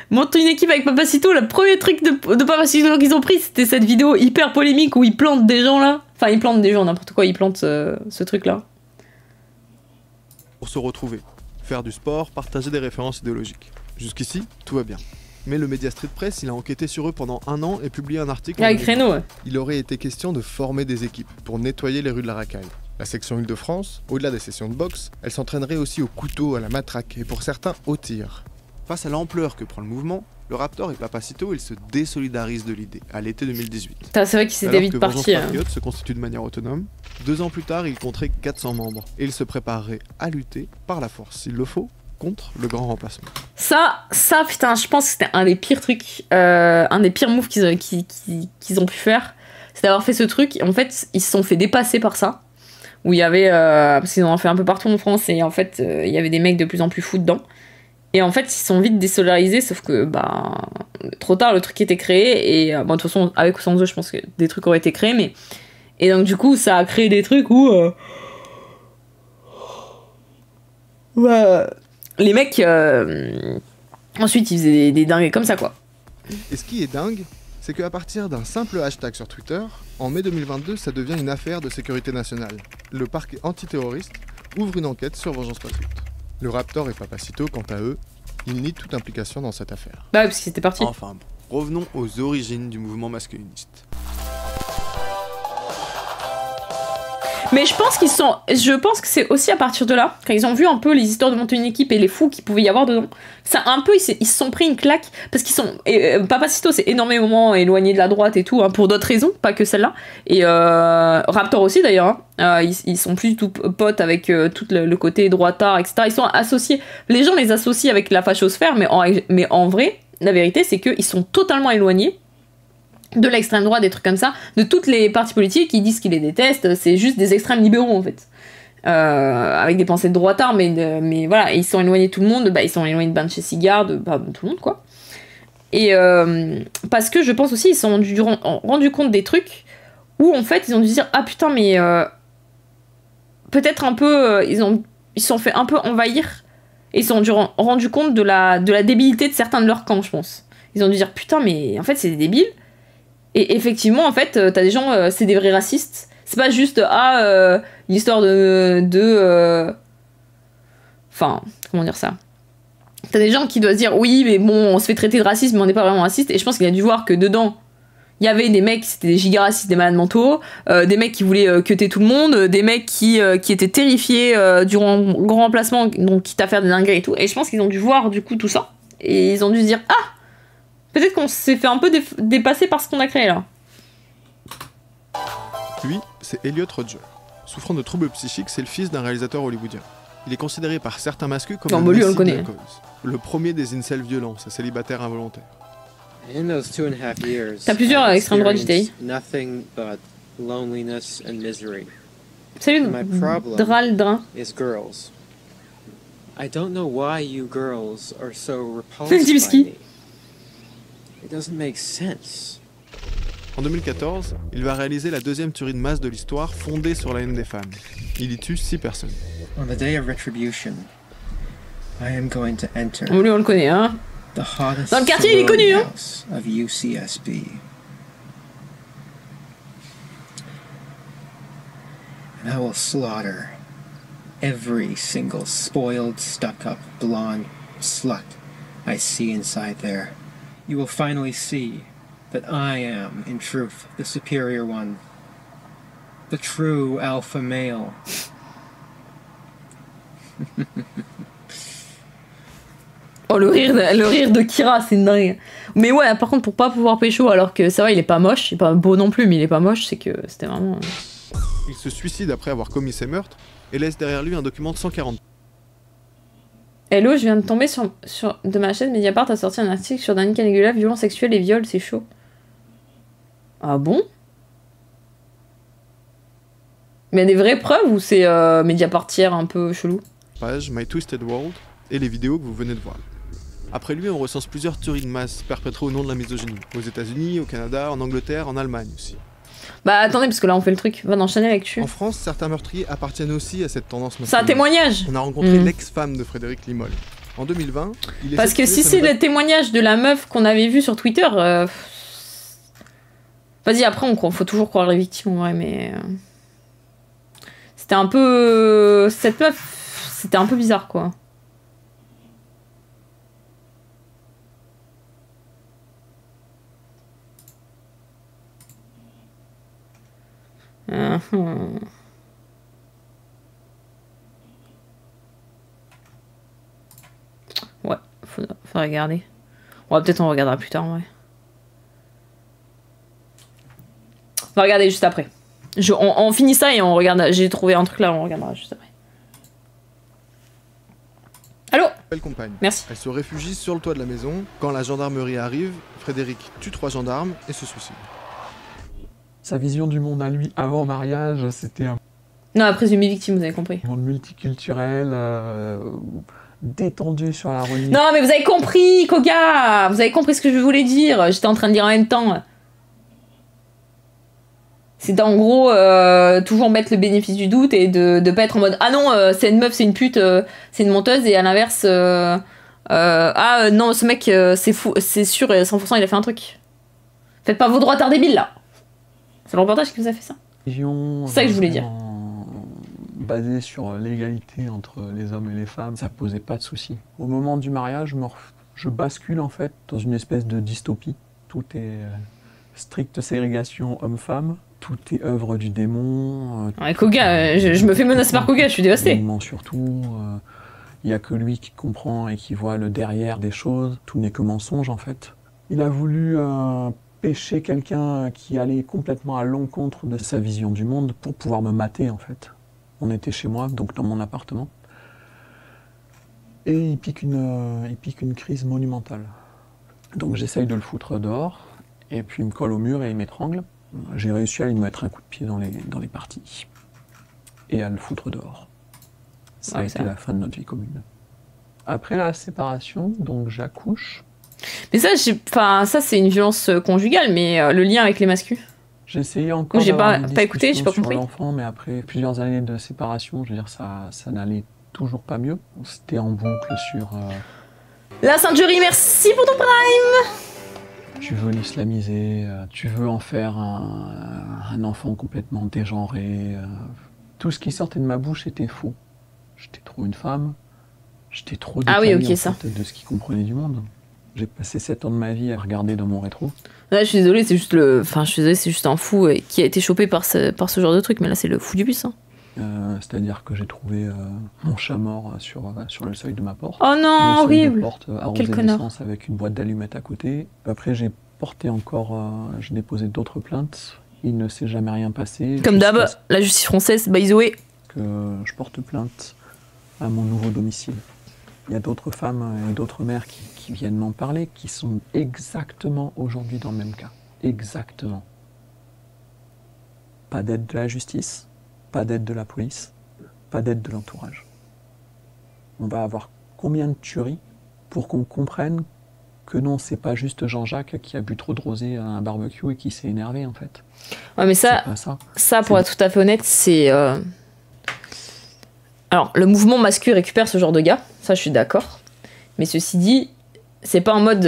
monte une équipe avec Papacito. Le premier truc de Papacito qu'ils ont pris, c'était cette vidéo hyper polémique où ils plantent des gens là. Enfin, ils plantent des gens, n'importe quoi, ils plantent ce truc là. Pour se retrouver, faire du sport, partager des références idéologiques. Jusqu'ici, tout va bien. Mais le Media Street Press, il a enquêté sur eux pendant 1 an et publié un article. Avec Reno, ouais. Il aurait été question de former des équipes pour nettoyer les rues de la racaille. La section Île-de-France, au-delà des sessions de boxe, elle s'entraînerait aussi au couteau, à la matraque et pour certains au tir. Face à l'ampleur que prend le mouvement, Le Raptor et Papacito, ils se désolidarisent de l'idée, à l'été 2018. C'est vrai qu'ils étaient vite partis. Alors que Vengeance Patriote se constitue de manière autonome, 2 ans plus tard, il compterait 400 membres, et il se préparerait à lutter, par la force, s'il le faut, contre le grand remplacement. Ça, putain, je pense que c'était un des pires trucs, un des pires moves qu'ils ont pu faire, c'est d'avoir fait ce truc, et en fait, ils se sont fait dépasser par ça, où il y avait, parce qu'ils en ont fait un peu partout en France, et en fait, il y avait des mecs de plus en plus fous dedans. Et en fait, ils sont vite désolarisés, sauf que, trop tard, le truc était créé, et de toute façon, avec ou sans eux, je pense que des trucs auraient été créés, mais... Et donc, du coup, ça a créé des trucs où... les mecs, ensuite, ils faisaient des dingueries comme ça, quoi. Et ce qui est dingue, c'est qu'à partir d'un simple hashtag sur Twitter, en mai 2022, ça devient une affaire de sécurité nationale. Le parquet antiterroriste ouvre une enquête sur Vengeance Patriote. Le Raptor et Papacito, quant à eux, ils nient toute implication dans cette affaire. Bah oui, parce qu'ils étaient partis. Enfin bon, revenons aux origines du mouvement masculiniste. Mais je pense que c'est aussi à partir de là, quand ils ont vu un peu les histoires de monter une équipe et les fous qu'il pouvait y avoir dedans, ça un peu, ils se sont pris une claque, parce qu'ils sont... Papacito s'est énormément éloigné de la droite et tout, hein, pour d'autres raisons, pas que celle-là, et Raptor aussi d'ailleurs, hein, ils sont plus du tout potes avec tout le côté droitard, etc. Ils sont associés, les gens les associent avec la fachosphère, mais en vrai, la vérité c'est qu'ils sont totalement éloignés de l'extrême droite, des trucs comme ça, de toutes les partis politiques qui disent qu'ils les détestent, c'est juste des extrêmes libéraux en fait. Avec des pensées de droitard, mais voilà, et ils sont éloignés de tout le monde, ils sont éloignés de Banshee Sigard, de tout le monde quoi. Et parce que je pense aussi, ils se sont rendu compte des trucs où en fait ils ont dû dire ah putain, mais peut-être un peu, ils se sont fait un peu envahir, et ils se sont rendu compte de la débilité de certains de leur camp, je pense. Ils ont dû dire putain, mais en fait c'est des débiles. Et effectivement, en fait, t'as des gens, c'est des vrais racistes. C'est pas juste, l'histoire Enfin, comment dire ça ? T'as des gens qui doivent se dire, oui, mais bon, on se fait traiter de raciste, mais on n'est pas vraiment raciste. Et je pense qu'il a dû voir que dedans, il y avait des mecs, c'était des giga racistes, des malades mentaux, des mecs qui voulaient cuter tout le monde, des mecs qui étaient terrifiés du grand remplacement, donc quitte à faire des dingueries et tout. Et je pense qu'ils ont dû voir, du coup, tout ça. Et ils ont dû se dire, ah, peut-être qu'on s'est fait un peu dépasser par ce qu'on a créé là. Lui, c'est Elliot Rodger. Souffrant de troubles psychiques, c'est le fils d'un réalisateur hollywoodien. Il est considéré par certains masculins comme le messie de la cause. Le premier des incels violents, ces célibataires involontaires. T'as plusieurs extrêmes droits JTI. Salut Draldrin. I don't know why you girls are so repulsed by me. It doesn't make sense. En 2014, il va réaliser la deuxième tuerie de masse de l'histoire fondée sur la haine des femmes. Il y tue 6 personnes. On the day of retribution, I am going to enter. Lui, on le connaît, hein. The hottest dans le quartier, il est connu, hein. Of UCSB. And I will slaughter every single spoiled, stuck-up, blonde slut I see inside there. You will finally see that I am, in truth, the superior one. The true alpha male. Oh, le rire de Kira, c'est dingue. Mais ouais, par contre, pour pas pouvoir pécho, alors que ça va, il est pas moche, il est pas beau non plus, mais il est pas moche, c'est que c'était vraiment... Il se suicide après avoir commis ses meurtres et laisse derrière lui un document de 140. Hello, je viens de tomber de ma chaîne Mediapart a sorti un article sur Danny Caligula, violences sexuelles et viols, c'est chaud. Ah bon? Mais il y a des vraies preuves ou c'est Mediapart tiers un peu chelou? Page My Twisted World et les vidéos que vous venez de voir. Après lui, on recense plusieurs tueries de masse perpétrées au nom de la misogynie. Aux États-Unis, au Canada, en Angleterre, en Allemagne aussi. Bah attendez, parce que là on fait le truc, va enchaîner l'actu. En France, certains meurtriers appartiennent aussi à cette tendance masculine. C'est un témoignage. On a rencontré l'ex-femme de Frédéric Limolle. En 2020, il est... Parce que si c'est le témoignage de la meuf qu'on avait vu sur Twitter... Vas-y, après, faut toujours croire les victimes, en vrai, mais... C'était un peu... Cette meuf, c'était un peu bizarre, quoi. Ouais, faut regarder. Bon, peut-être on regardera plus tard, ouais. On va regarder juste après. On finit ça et on regarde. J'ai trouvé un truc là, on regardera juste après. Allô? Belle compagne. Merci. Elle se réfugie sur le toit de la maison. Quand la gendarmerie arrive, Frédéric tue 3 gendarmes et se suicide. Sa vision du monde à lui avant mariage, c'était un Non, présumé victime, vous avez compris. monde multiculturel, détendu sur la religion. Non, mais vous avez compris, Koga. Vous avez compris ce que je voulais dire. J'étais en train de dire en même temps. C'est en gros toujours mettre le bénéfice du doute et de pas être en mode ah non c'est une meuf, c'est une pute, c'est une menteuse, et à l'inverse ah non ce mec c'est fou, c'est sûr 100% il a fait un truc. Faites pas vos droits tard débiles là. C'est le reportage qui vous a fait ça. C'est ça que je voulais dire. Basé sur l'égalité entre les hommes et les femmes, ça posait pas de soucis. Au moment du mariage, je bascule en fait dans une espèce de dystopie. Tout est stricte ségrégation homme-femme. Tout est œuvre du démon. Ouais, Koga, je me fais menacer par Koga, je suis dévasté. Surtout, il n'y a que lui qui comprend et qui voit le derrière des choses. Tout n'est que mensonge en fait. Il a voulu pêcher quelqu'un qui allait complètement à l'encontre de sa vision du monde pour pouvoir me mater en fait. On était chez moi, donc dans mon appartement. Et il pique une crise monumentale. Donc j'essaye de le foutre dehors, et puis il me colle au mur et il m'étrangle. J'ai réussi à lui mettre un coup de pied dans les parties et à le foutre dehors. Ça a été la fin de notre vie commune. Après la séparation, donc j'accouche. Mais ça, ça c'est une violence conjugale, mais le lien avec les masculins. J'ai essayé encore. J'ai pas écouté, j'ai pas sur compris. L'enfant, mais après plusieurs années de séparation, je veux dire ça n'allait toujours pas mieux. C'était en boucle sur. La Sainte Jury, merci pour ton prime. Tu veux l'islamiser, tu veux en faire un enfant complètement dégenré. Tout ce qui sortait de ma bouche était faux. J'étais trop une femme, j'étais trop décalé de ce qui comprenait du monde. J'ai passé 7 ans de ma vie à regarder dans mon rétro. Là, je suis désolée, c'est juste c'est juste un fou qui a été chopé par ce genre de truc, mais là, c'est le fou du bus. Hein. C'est-à-dire que j'ai trouvé mon chat mort sur le seuil de ma porte. Oh non, horrible! Porte arrosée d'essence avec une boîte d'allumettes à côté. Après, j'ai porté encore, j'ai déposé d'autres plaintes. Il ne s'est jamais rien passé. Comme d'hab, la justice française, by the way. Que je porte plainte à mon nouveau domicile. Il y a d'autres femmes et d'autres mères qui viennent m'en parler, qui sont exactement aujourd'hui dans le même cas. Exactement. Pas d'aide de la justice. Pas d'aide de la police, pas d'aide de l'entourage. On va avoir combien de tueries pour qu'on comprenne que non, c'est pas juste Jean-Jacques qui a bu trop de rosé à un barbecue et qui s'est énervé en fait. Ouais, mais ça pour être tout à fait honnête, c'est... Alors, le mouvement masculin récupère ce genre de gars, ça je suis d'accord. Mais ceci dit, c'est pas en mode...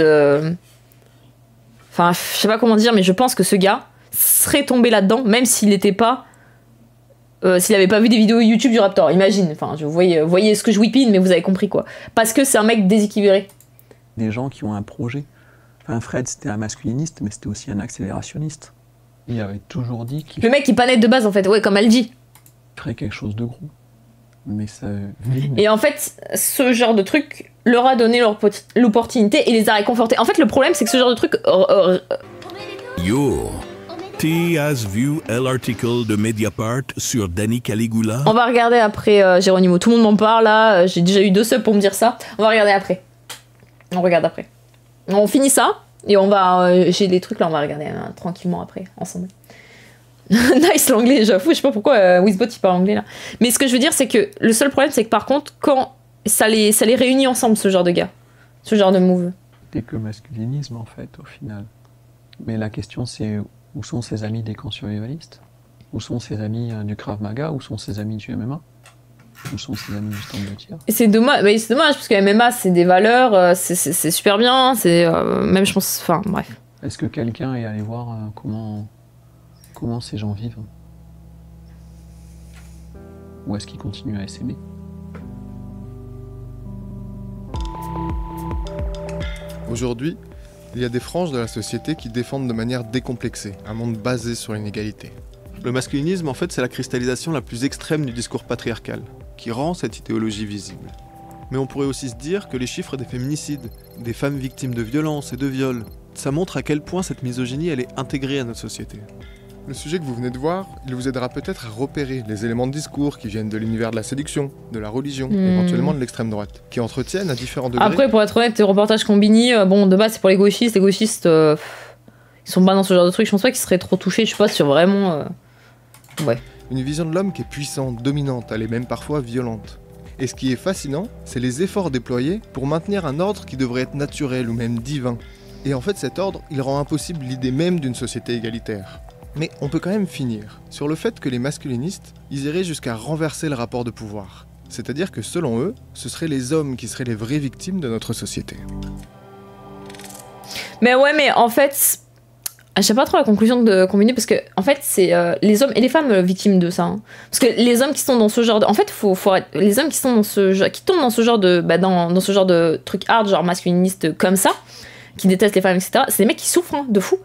Enfin, je sais pas comment dire, mais je pense que ce gars serait tombé là-dedans, même s'il n'était pas... s'il avait pas vu des vidéos YouTube du Raptor, imagine. Enfin, vous voyez ce que je whippine, mais vous avez compris quoi. Parce que c'est un mec déséquilibré. Des gens qui ont un projet. Enfin, Fred, c'était un masculiniste, mais c'était aussi un accélérationniste. Il avait toujours dit qu'il... Le mec, il est pas net de base, en fait, ouais, comme elle dit. Il ferait quelque chose de gros. Mais ça... Et en fait, ce genre de truc leur a donné l'opportunité et les a réconfortés. En fait, le problème, c'est que ce genre de truc... Yo, T-Has vu l'article de Mediapart sur Danny Caligula? On va regarder après, Géronimo. Tout le monde m'en parle, là. J'ai déjà eu 2 subs pour me dire ça. On va regarder après. On regarde après. On finit ça, et on va... j'ai des trucs, là, on va regarder tranquillement après, ensemble. Nice l'anglais, j'avoue, je sais pas pourquoi Wizbot il parle anglais, là. Mais ce que je veux dire, c'est que le seul problème, c'est que par contre, quand ça les réunit ensemble, ce genre de gars. Ce genre de move. C'est que masculinisme, en fait, au final. Mais la question, c'est... Où sont ses amis des camps survivalistes? Où sont ses amis du Krav Maga? Où sont ses amis du MMA? Où sont ses amis du stand de tir? Et c'est dommage, parce que MMA, c'est des valeurs, c'est super bien, c'est même je pense... Enfin, bref. Est-ce que quelqu'un est allé voir comment ces gens vivent? Ou est-ce qu'ils continuent à s'aimer? Aujourd'hui, il y a des franges de la société qui défendent de manière décomplexée un monde basé sur l'inégalité. Le masculinisme, en fait, c'est la cristallisation la plus extrême du discours patriarcal, qui rend cette idéologie visible. Mais on pourrait aussi se dire que les chiffres des féminicides, des femmes victimes de violences et de viols. Ça montre à quel point cette misogynie elle est intégrée à notre société. Le sujet que vous venez de voir, il vous aidera peut-être à repérer les éléments de discours qui viennent de l'univers de la séduction, de la religion, éventuellement de l'extrême droite, qui entretiennent à différents degrés. Après, pour être honnête, les reportages Combini, bon, de base, c'est pour les gauchistes. Les gauchistes, ils sont pas dans ce genre de truc. Je pense pas qu'ils seraient trop touchés, je sais pas, sur vraiment... Ouais. Une vision de l'homme qui est puissante, dominante, elle est même parfois violente. Et ce qui est fascinant, c'est les efforts déployés pour maintenir un ordre qui devrait être naturel ou même divin. Et en fait, cet ordre, il rend impossible l'idée même d'une société égalitaire. Mais on peut quand même finir sur le fait que les masculinistes, ils iraient jusqu'à renverser le rapport de pouvoir. C'est-à-dire que selon eux, ce seraient les hommes qui seraient les vraies victimes de notre société. Mais ouais, mais en fait, je sais pas trop la conclusion de Combini parce que en fait, c'est les hommes et les femmes victimes de ça. Hein. Parce que les hommes qui sont dans ce genre de... En fait, les hommes qui sont dans ce genre... qui tombent dans ce genre de... dans ce genre de truc hard, genre masculiniste comme ça, qui détestent les femmes, etc., c'est des mecs qui souffrent hein, de fou.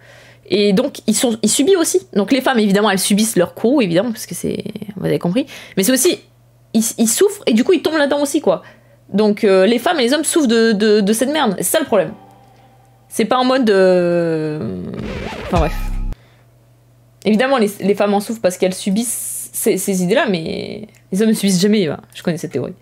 Et donc, ils subissent aussi. Donc, les femmes, évidemment, elles subissent leur coup, évidemment, parce que c'est... Vous avez compris. Mais c'est aussi... Ils souffrent, et du coup, ils tombent là-dedans aussi, quoi. Donc, les femmes et les hommes souffrent de cette merde. C'est ça, le problème. C'est pas en mode... Enfin, bref. Évidemment, les femmes en souffrent parce qu'elles subissent ces idées-là, mais... Les hommes ne subissent jamais, je connais cette théorie.